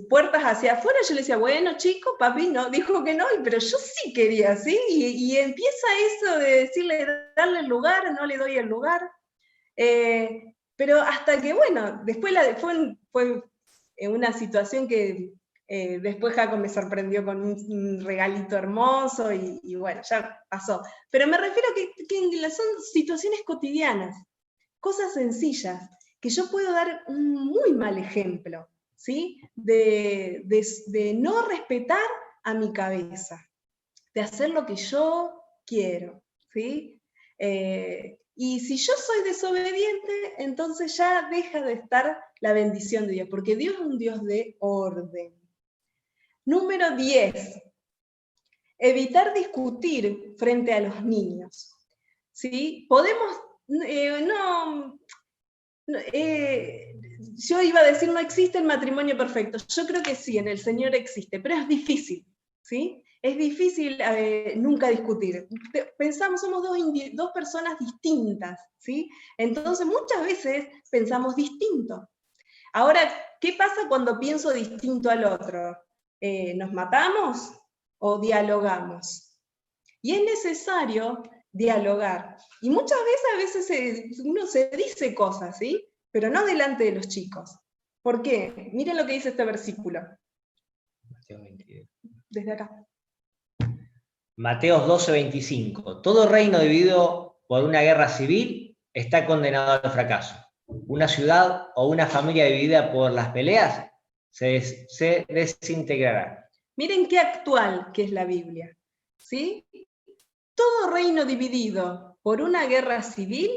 puertas hacia afuera yo le decía, bueno, chico, papi no, dijo que no, pero yo sí quería, ¿sí? Y empieza eso de decirle, darle el lugar, no le doy el lugar. Pero hasta que, bueno, después fue una situación que después Jaco me sorprendió con un regalito hermoso y bueno, ya pasó. Pero me refiero a que son situaciones cotidianas, cosas sencillas, que yo puedo dar un muy mal ejemplo, ¿sí? De no respetar a mi cabeza, de hacer lo que yo quiero, ¿sí? Y si yo soy desobediente, entonces ya deja de estar la bendición de Dios, porque Dios es un Dios de orden. Número 10. Evitar discutir frente a los niños, ¿sí? Podemos, yo iba a decir no existe el matrimonio perfecto. Yo creo que sí, en el Señor existe, pero es difícil, ¿sí? Es difícil nunca discutir. Pensamos, somos dos personas distintas, ¿sí? Entonces muchas veces pensamos distinto. Ahora, ¿qué pasa cuando pienso distinto al otro? ¿Nos matamos o dialogamos? Y es necesario dialogar. Y muchas veces uno se dice cosas, ¿sí? Pero no delante de los chicos. ¿Por qué? Miren lo que dice este versículo. Mateo 22. Desde acá. Mateos 12:25. Todo reino dividido por una guerra civil está condenado al fracaso. Una ciudad o una familia dividida por las peleas se desintegrará. Miren qué actual que es la Biblia, ¿sí? Todo reino dividido por una guerra civil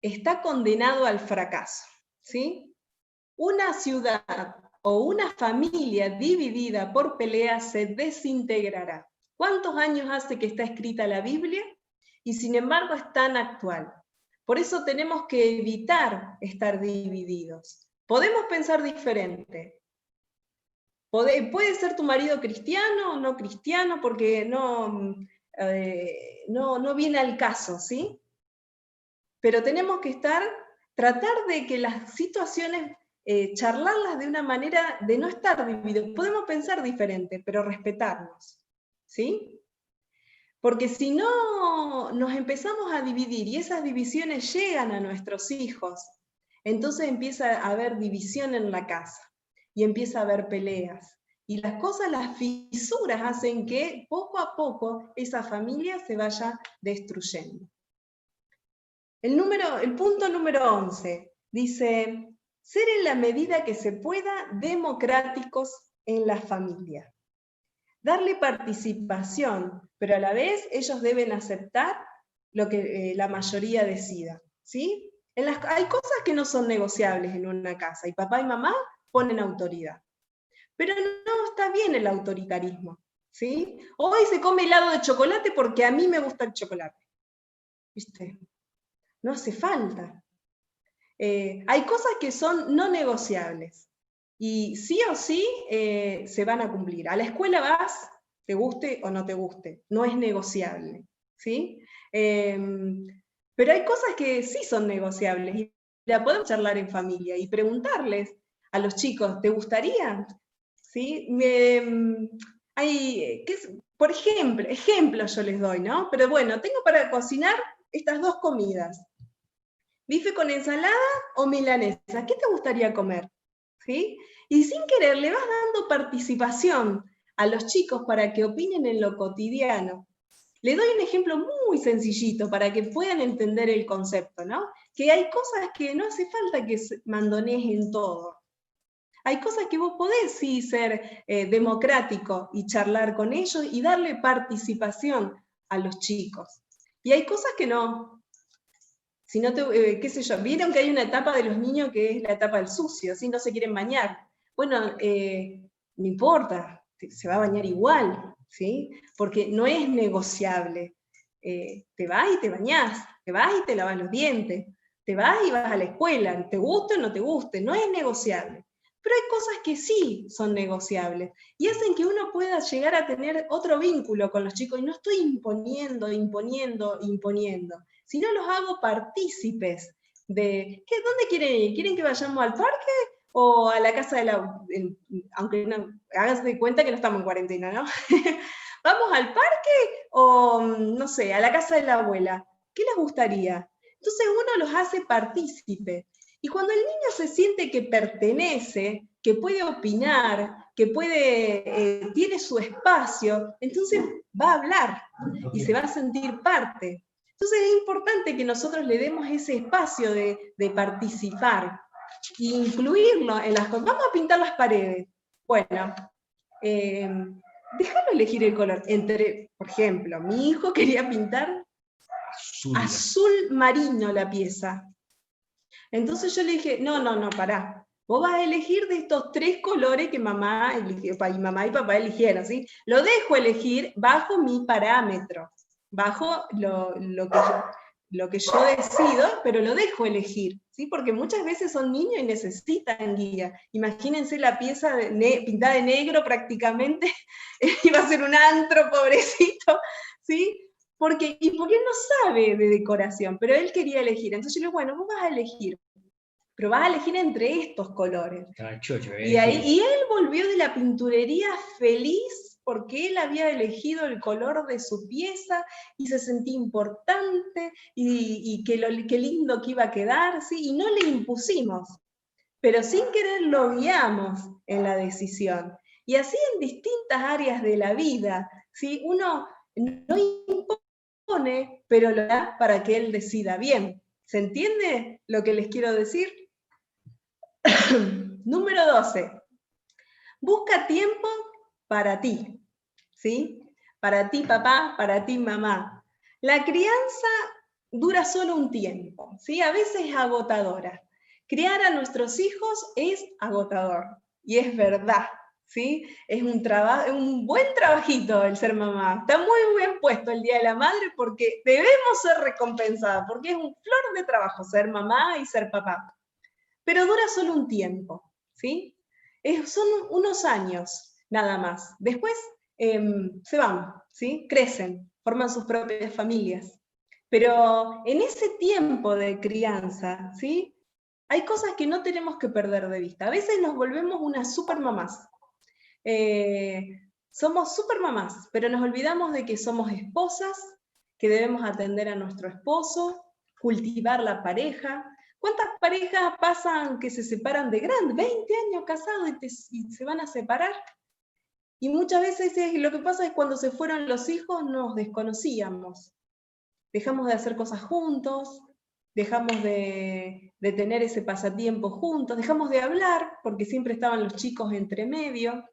está condenado al fracaso, ¿sí? Una ciudad o una familia dividida por peleas se desintegrará. ¿Cuántos años hace que está escrita la Biblia? Y sin embargo es tan actual. Por eso tenemos que evitar estar divididos. Podemos pensar diferente. Puede ser tu marido cristiano o no cristiano, porque no viene al caso, ¿sí? Pero tenemos que tratar de que las situaciones, charlarlas de una manera de no estar divididos. Podemos pensar diferente, pero respetarnos, ¿sí? Porque si no nos empezamos a dividir y esas divisiones llegan a nuestros hijos, entonces empieza a haber división en la casa y empieza a haber peleas. Y las cosas, las fisuras hacen que poco a poco esa familia se vaya destruyendo. El punto número 11 dice, ser en la medida que se pueda democráticos en la familia. Darle participación, pero a la vez ellos deben aceptar lo que la mayoría decida, ¿sí? Hay cosas que no son negociables en una casa, y papá y mamá ponen autoridad. Pero no está bien el autoritarismo, ¿sí? Hoy se come helado de chocolate porque a mí me gusta el chocolate, ¿viste? No hace falta. Hay cosas que son no negociables, y sí o sí se van a cumplir. A la escuela vas, te guste o no te guste, no es negociable, ¿sí? Pero hay cosas que sí son negociables, y la podemos charlar en familia y preguntarles a los chicos, ¿te gustaría? ¿Sí? Por ejemplo yo les doy, ¿no? Pero bueno, tengo para cocinar estas dos comidas. ¿Bife con ensalada o milanesa? ¿Qué te gustaría comer? ¿Sí? Y sin querer le vas dando participación a los chicos para que opinen en lo cotidiano. Le doy un ejemplo muy sencillito para que puedan entender el concepto, ¿no? Que hay cosas que no hace falta que mandonees en todo. Hay cosas que vos podés sí ser democrático y charlar con ellos y darle participación a los chicos. Y hay cosas que no. Si no qué sé yo, vieron que hay una etapa de los niños que es la etapa del sucio, ¿sí? No se quieren bañar. Bueno, no importa, se va a bañar igual, ¿sí? Porque no es negociable. Te vas y te bañás, te vas y te lavas los dientes, te vas y vas a la escuela, te guste o no te guste, no es negociable. Pero hay cosas que sí son negociables y hacen que uno pueda llegar a tener otro vínculo con los chicos, y no estoy imponiendo, sino los hago partícipes de, ¿dónde quieren ir? ¿Quieren que vayamos al parque o a la casa de la... aunque no, hagas de cuenta que no estamos en cuarentena, ¿no? ¿Vamos al parque o, no sé, a la casa de la abuela? ¿Qué les gustaría? Entonces uno los hace partícipes. Y cuando el niño se siente que pertenece, que puede opinar, que tiene su espacio, entonces va a hablar y se va a sentir parte. Entonces es importante que nosotros le demos ese espacio de participar e incluirlo en las cosas. Vamos a pintar las paredes. Bueno, déjalo elegir el color. Por ejemplo, mi hijo quería pintar azul marino la pieza. Entonces yo le dije, no, pará. Vos vas a elegir de estos 3 colores que mamá y papá eligieron, ¿sí? Lo dejo elegir bajo mi parámetro, bajo lo que yo decido, pero lo dejo elegir, ¿sí? Porque muchas veces son niños y necesitan guía. Imagínense la pieza pintada de negro prácticamente, iba a ser un antro, pobrecito, ¿sí? Porque él no sabe de decoración, pero él quería elegir. Entonces yo le digo, bueno, vos vas a elegir, pero vas a elegir entre estos colores. Y él volvió de la pinturería feliz porque él había elegido el color de su pieza y se sentía importante y qué lindo que iba a quedar, ¿sí? Y no le impusimos, pero sin querer lo guiamos en la decisión. Y así en distintas áreas de la vida, ¿sí? Uno no impone, pero lo da para que él decida bien. ¿Se entiende lo que les quiero decir? Número 12. Busca tiempo para ti, ¿sí? Para ti, papá, para ti, mamá. La crianza dura solo un tiempo, ¿sí? A veces es agotadora. criar a nuestros hijos es agotador, y es verdad, ¿sí? Es un buen trabajito el ser mamá. Está muy bien puesto el Día de la Madre porque debemos ser recompensadas, porque es un flor de trabajo ser mamá y ser papá. Pero dura solo un tiempo, ¿sí? Son unos años, nada más. Después se van, ¿sí? Crecen, forman sus propias familias. Pero en ese tiempo de crianza, ¿sí? Hay cosas que no tenemos que perder de vista. A veces nos volvemos unas supermamás. Somos supermamás, pero nos olvidamos de que somos esposas, que debemos atender a nuestro esposo, cultivar la pareja. ¿Cuántas parejas pasan que se separan de grande, 20 años casados y se van a separar? Y muchas veces lo que pasa es cuando se fueron los hijos nos desconocíamos. Dejamos de hacer cosas juntos, dejamos de tener ese pasatiempo juntos, dejamos de hablar porque siempre estaban los chicos entre medio.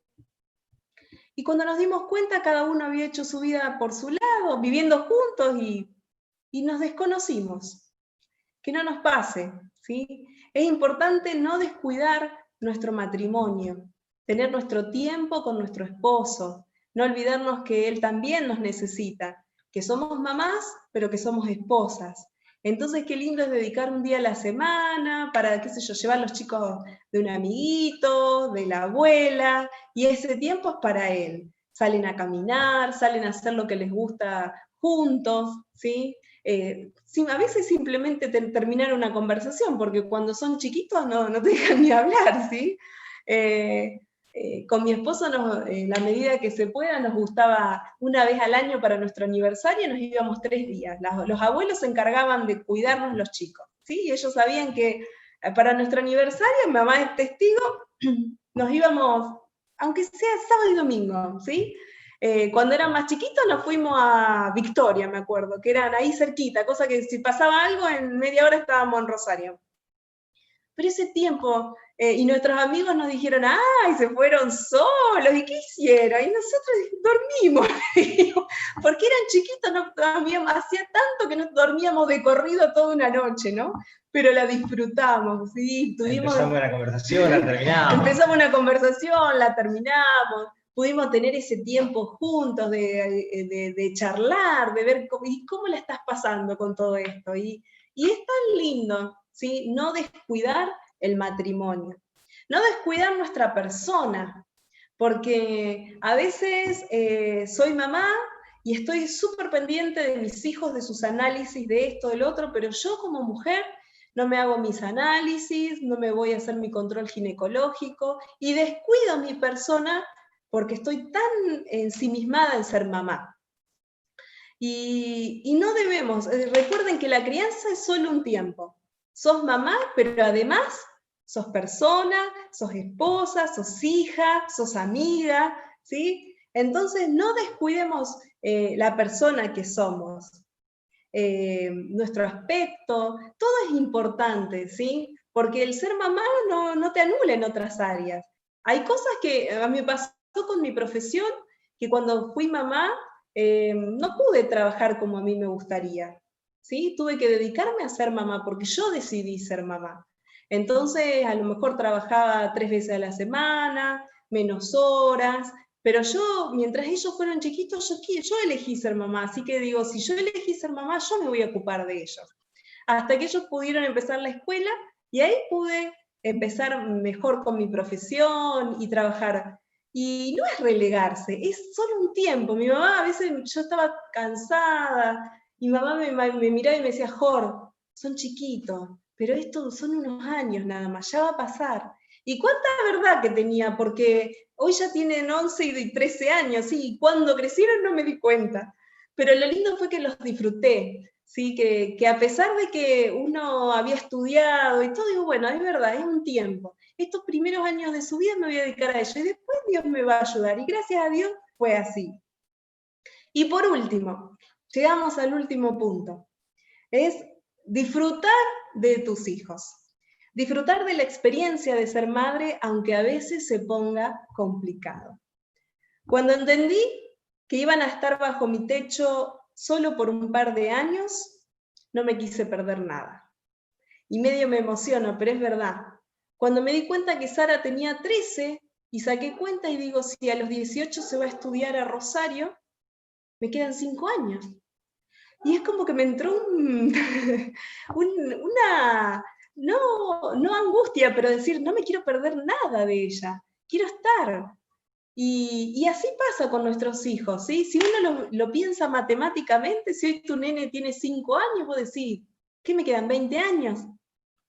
Y cuando nos dimos cuenta, cada uno había hecho su vida por su lado, viviendo juntos y nos desconocimos. Que no nos pase, ¿sí? Es importante no descuidar nuestro matrimonio, tener nuestro tiempo con nuestro esposo, no olvidarnos que él también nos necesita, que somos mamás, pero que somos esposas. Entonces qué lindo es dedicar un día a la semana para, qué sé yo, llevar a los chicos de un amiguito, de la abuela, y ese tiempo es para él. Salen a caminar, salen a hacer lo que les gusta juntos, ¿sí? A veces simplemente terminar una conversación, porque cuando son chiquitos no te dejan ni hablar, ¿sí? Con mi esposo, en la medida que se pueda, nos gustaba una vez al año para nuestro aniversario, nos íbamos 3 días. Los abuelos se encargaban de cuidarnos los chicos, ¿sí? Y ellos sabían que para nuestro aniversario, mi mamá es testigo, nos íbamos, aunque sea sábado y domingo, ¿sí? Cuando eran más chiquitos nos fuimos a Victoria, me acuerdo, que eran ahí cerquita, cosa que si pasaba algo, en media hora estábamos en Rosario. Pero ese tiempo, y nuestros amigos nos dijeron, ¡ay, se fueron solos! ¿Y qué hicieron? Y nosotros dormimos, porque eran chiquitos, no dormíamos, hacía tanto que no dormíamos de corrido toda una noche, ¿no? Pero la disfrutamos, ¿sí? Empezamos una conversación, la terminamos. Empezamos una conversación, la terminamos, pudimos tener ese tiempo juntos de charlar, de ver cómo la estás pasando con todo esto. Y es tan lindo, ¿sí? No descuidar el matrimonio, no descuidar nuestra persona, porque a veces soy mamá y estoy súper pendiente de mis hijos, de sus análisis, de esto, del otro, pero yo como mujer no me hago mis análisis, no me voy a hacer mi control ginecológico y descuido mi persona porque estoy tan ensimismada en ser mamá. Y no debemos, recuerden que la crianza es solo un tiempo. Sos mamá, pero además sos persona, sos esposa, sos hija, sos amiga, ¿sí? Entonces no descuidemos la persona que somos. Nuestro aspecto, todo es importante, ¿sí? Porque el ser mamá no te anula en otras áreas. Hay cosas que a mí me pasó con mi profesión, que cuando fui mamá no pude trabajar como a mí me gustaría, ¿sí? Tuve que dedicarme a ser mamá porque yo decidí ser mamá. Entonces, a lo mejor trabajaba 3 veces a la semana, menos horas, pero yo, mientras ellos fueron chiquitos, yo elegí ser mamá, así que digo, si yo elegí ser mamá, yo me voy a ocupar de ellos. Hasta que ellos pudieron empezar la escuela, y ahí pude empezar mejor con mi profesión y trabajar. Y no es relegarse, es solo un tiempo. Mi mamá, a veces yo estaba cansada, y mi mamá me miraba y me decía, Jor, son chiquitos, pero estos son unos años nada más, ya va a pasar. Y cuánta verdad que tenía, porque hoy ya tienen 11 y 13 años, sí, y cuando crecieron no me di cuenta. Pero lo lindo fue que los disfruté, ¿sí? Que a pesar de que uno había estudiado y todo, digo, bueno, es verdad, es un tiempo. Estos primeros años de su vida me voy a dedicar a ello, y después Dios me va a ayudar, y gracias a Dios fue así. Y por último, llegamos al último punto, es disfrutar de tus hijos. Disfrutar de la experiencia de ser madre, aunque a veces se ponga complicado. Cuando entendí que iban a estar bajo mi techo solo por un par de años, no me quise perder nada. y medio me emociono, pero es verdad. Cuando me di cuenta que Sara tenía 13, y saqué cuenta y digo, si a los 18 se va a estudiar a Rosario, me quedan 5 años. Y es como que me entró una, no angustia, pero decir, no me quiero perder nada de ella, quiero estar. Y así pasa con nuestros hijos, ¿sí? Si uno lo piensa matemáticamente, si hoy tu nene tiene 5 años, vos decís, ¿qué me quedan? ¿20 años?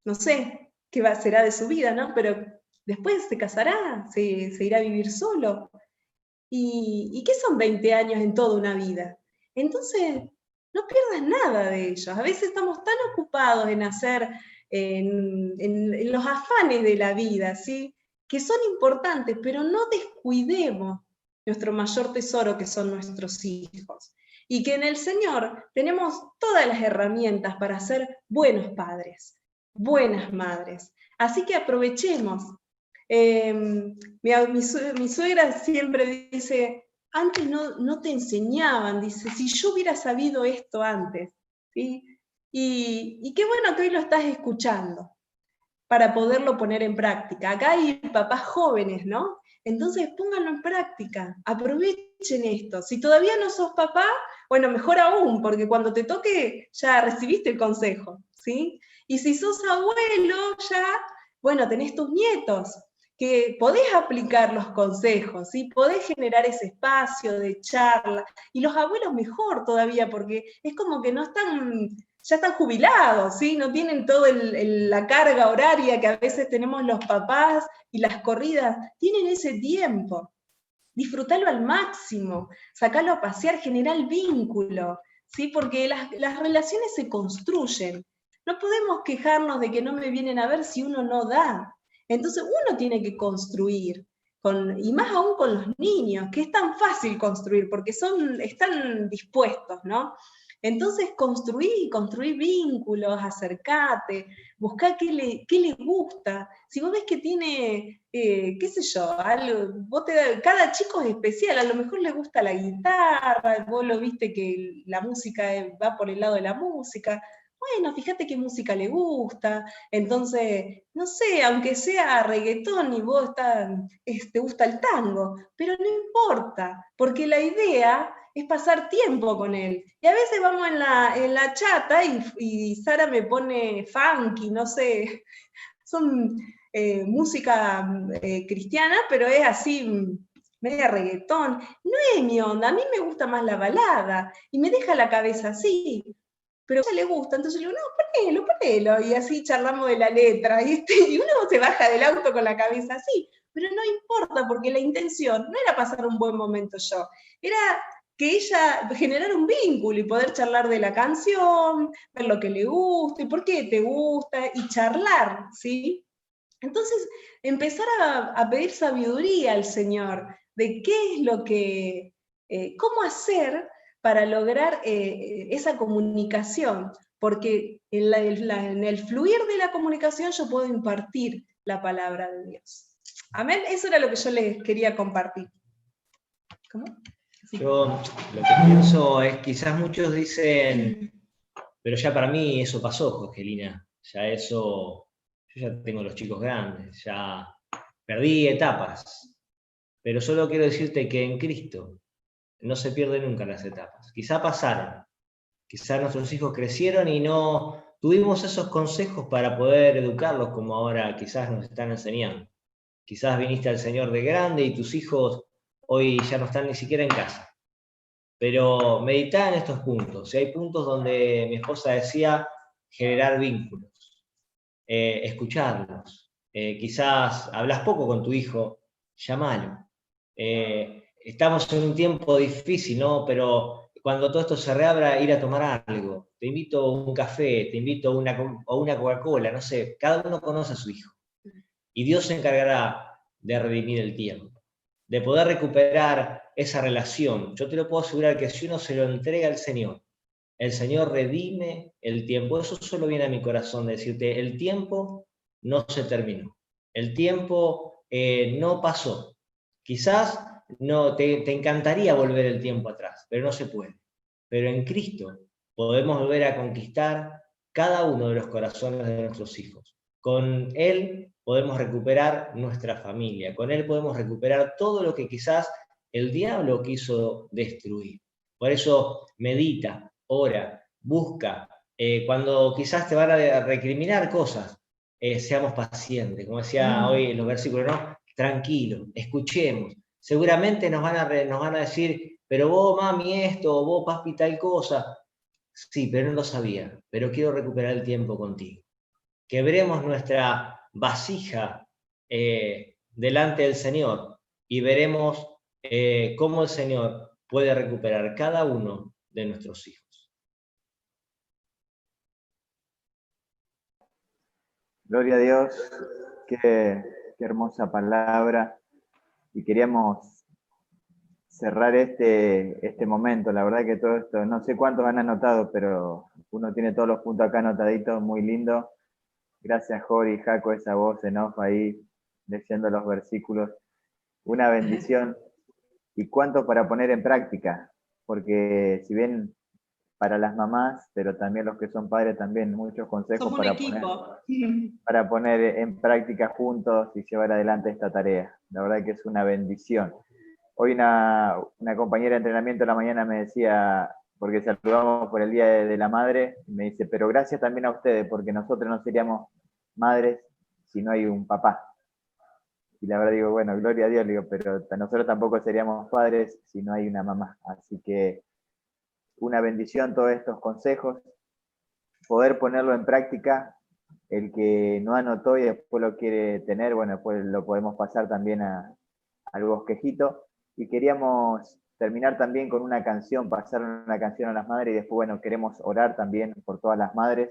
No sé qué será de su vida, ¿no? Pero después se casará, se irá a vivir solo. ¿Y qué son 20 años en toda una vida? Entonces, no pierdas nada de ellos. A veces estamos tan ocupados en hacer, en los afanes de la vida, ¿sí? Que son importantes, pero no descuidemos nuestro mayor tesoro, que son nuestros hijos. Y que en el Señor tenemos todas las herramientas para ser buenos padres, buenas madres. Así que aprovechemos. Mi suegra siempre dice, antes no te enseñaban, dice, si yo hubiera sabido esto antes, ¿sí? Y qué bueno que hoy lo estás escuchando, para poderlo poner en práctica. Acá hay papás jóvenes, ¿no? Entonces pónganlo en práctica, aprovechen esto. Si todavía no sos papá, bueno, mejor aún, porque cuando te toque ya recibiste el consejo, ¿sí? Y si sos abuelo, ya, bueno, tenés tus nietos, que podés aplicar los consejos, ¿sí? Podés generar ese espacio de charla, y los abuelos mejor todavía, porque es como que no están, ya están jubilados, ¿sí? No tienen toda la carga horaria que a veces tenemos los papás y las corridas, tienen ese tiempo. Disfrútalo al máximo, sacalo a pasear, generar vínculo, ¿sí? Porque las relaciones se construyen. No podemos quejarnos de que no me vienen a ver si uno no da. Entonces uno tiene que construir, y más aún con los niños, que es tan fácil construir, porque están dispuestos, ¿no? Entonces construir vínculos, acercate, buscá qué le gusta. Si vos ves que tiene, qué sé yo, cada chico es especial, a lo mejor le gusta la guitarra, vos lo viste que la música va por el lado de la música. Bueno, fíjate qué música le gusta, entonces, no sé, aunque sea reggaetón y vos te gusta el tango, pero no importa, porque la idea es pasar tiempo con él. Y a veces vamos en la chata y Sara me pone funky, no sé, son música cristiana, pero es así, media reggaetón. No es mi onda, a mí me gusta más la balada, y me deja la cabeza así. Pero a ella le gusta, entonces yo le digo, no, ponelo, y así charlamos de la letra, y uno se baja del auto con la cabeza así, pero no importa, porque la intención no era pasar un buen momento yo, era que ella generara un vínculo y poder charlar de la canción, ver lo que le gusta, y por qué te gusta, y charlar, ¿sí? Entonces, empezar a pedir sabiduría al Señor, de qué es lo que, cómo hacer para lograr esa comunicación, porque en el fluir de la comunicación yo puedo impartir la palabra de Dios. Amén, eso era lo que yo les quería compartir. ¿Cómo? Sí. Yo lo que pienso es, quizás muchos dicen, pero ya para mí eso pasó, Jorgelina, ya eso, yo ya tengo los chicos grandes, ya perdí etapas, pero solo quiero decirte que en Cristo no se pierden nunca las etapas. Quizá pasaron, quizá nuestros hijos crecieron y no tuvimos esos consejos para poder educarlos como ahora quizás nos están enseñando. Quizás viniste al Señor de grande y tus hijos hoy ya no están ni siquiera en casa. Pero meditá en estos puntos. Hay puntos donde mi esposa decía generar vínculos, escucharlos. Quizás hablas poco con tu hijo, llámalo. Estamos en un tiempo difícil, ¿no? Pero cuando todo esto se reabra, ir a tomar algo. Te invito a un café, te invito a una Coca-Cola, no sé. Cada uno conoce a su hijo. Y Dios se encargará de redimir el tiempo, de poder recuperar esa relación. Yo te lo puedo asegurar que si uno se lo entrega al Señor, el Señor redime el tiempo. Eso solo viene a mi corazón, de decirte, el tiempo no se terminó. El tiempo no pasó. Quizás no te encantaría volver el tiempo atrás, pero no se puede. Pero en Cristo podemos volver a conquistar cada uno de los corazones de nuestros hijos. Con Él podemos recuperar nuestra familia, con Él podemos recuperar todo lo que quizás el diablo quiso destruir. Por eso medita, ora, busca. Cuando quizás te van a recriminar cosas, seamos pacientes, como decía hoy en los versículos, ¿no? Tranquilo, escuchemos. Seguramente nos van a decir, pero vos, mami, esto, o vos, papi, tal cosa. Sí, pero no lo sabía, pero quiero recuperar el tiempo contigo. Quebremos nuestra vasija delante del Señor y veremos cómo el Señor puede recuperar cada uno de nuestros hijos. Gloria a Dios, qué hermosa palabra. Y queríamos cerrar este momento. La verdad que todo esto, no sé cuántos han anotado, pero uno tiene todos los puntos acá anotaditos, muy lindo. Gracias, Jori y Jaco, esa voz en off ahí, leyendo los versículos. Una bendición. Y cuánto para poner en práctica, porque si bien para las mamás, pero también los que son padres, también muchos consejos para poner en práctica juntos y llevar adelante esta tarea. La verdad que es una bendición. Hoy una compañera de entrenamiento en la mañana me decía, porque saludamos por el Día de la Madre, me dice, pero gracias también a ustedes, porque nosotros no seríamos madres si no hay un papá. Y la verdad digo, bueno, gloria a Dios, digo, pero nosotros tampoco seríamos padres si no hay una mamá. Así que una bendición todos estos consejos, poder ponerlo en práctica. El que no anotó y después lo quiere tener, bueno, después lo podemos pasar también al bosquejito. Y queríamos terminar también con una canción, pasar una canción a las madres, y después, bueno, queremos orar también por todas las madres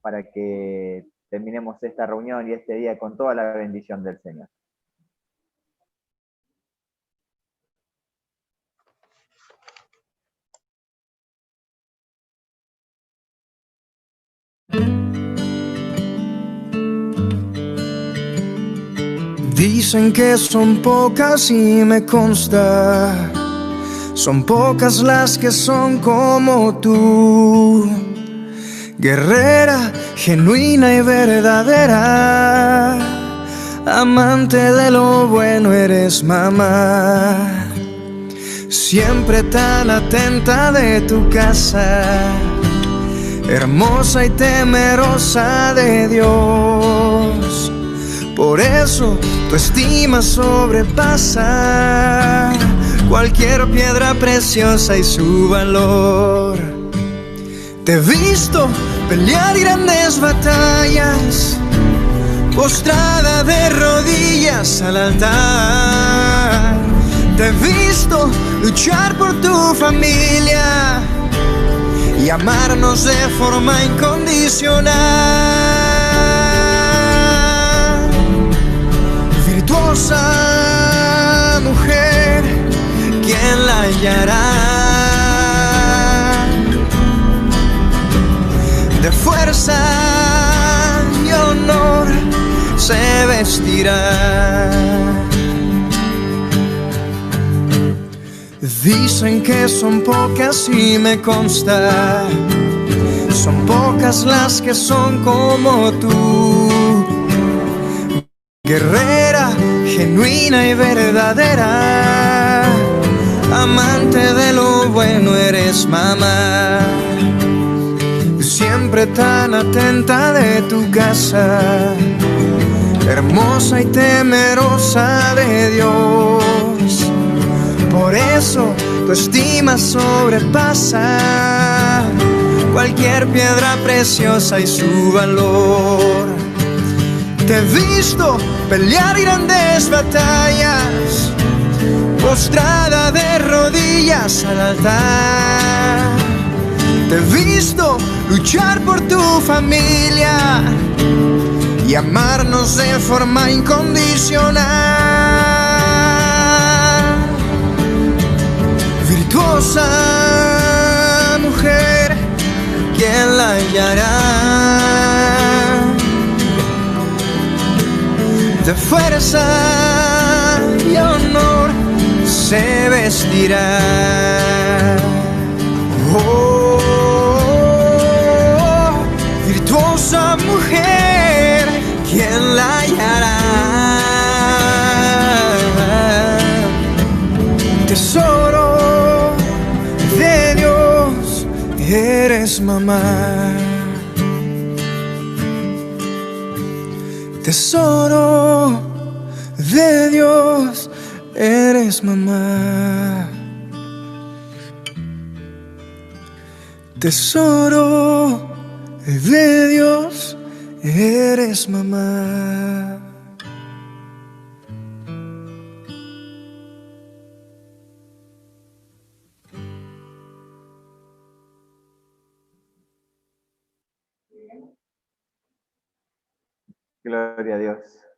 para que terminemos esta reunión y este día con toda la bendición del Señor. Dicen que son pocas y me consta, son pocas las que son como tú, guerrera, genuina y verdadera, amante de lo bueno eres mamá, siempre tan atenta de tu casa, hermosa y temerosa de Dios. Por eso tu estima sobrepasa cualquier piedra preciosa y su valor. Te he visto pelear grandes batallas, postrada de rodillas al altar. Te he visto luchar por tu familia y amarnos de forma incondicional. Virtuosa mujer, ¿quién la hallará? De fuerza y honor se vestirá. Dicen que son pocas y me consta, son pocas las que son como tú, guerrera, genuina y verdadera, amante de lo bueno eres mamá, siempre tan atenta de tu casa, hermosa y temerosa de Dios. Por eso tu estima sobrepasa cualquier piedra preciosa y su valor. Te he visto pelear grandes batallas, postrada de rodillas al altar. Te he visto luchar por tu familia y amarnos de forma incondicional. Virtuosa mujer, ¿quién la hallará? De fuerza y honor se vestirá. eres mamá. Tesoro de Dios, eres mamá. Tesoro de Dios, eres mamá. Gloria a Dios.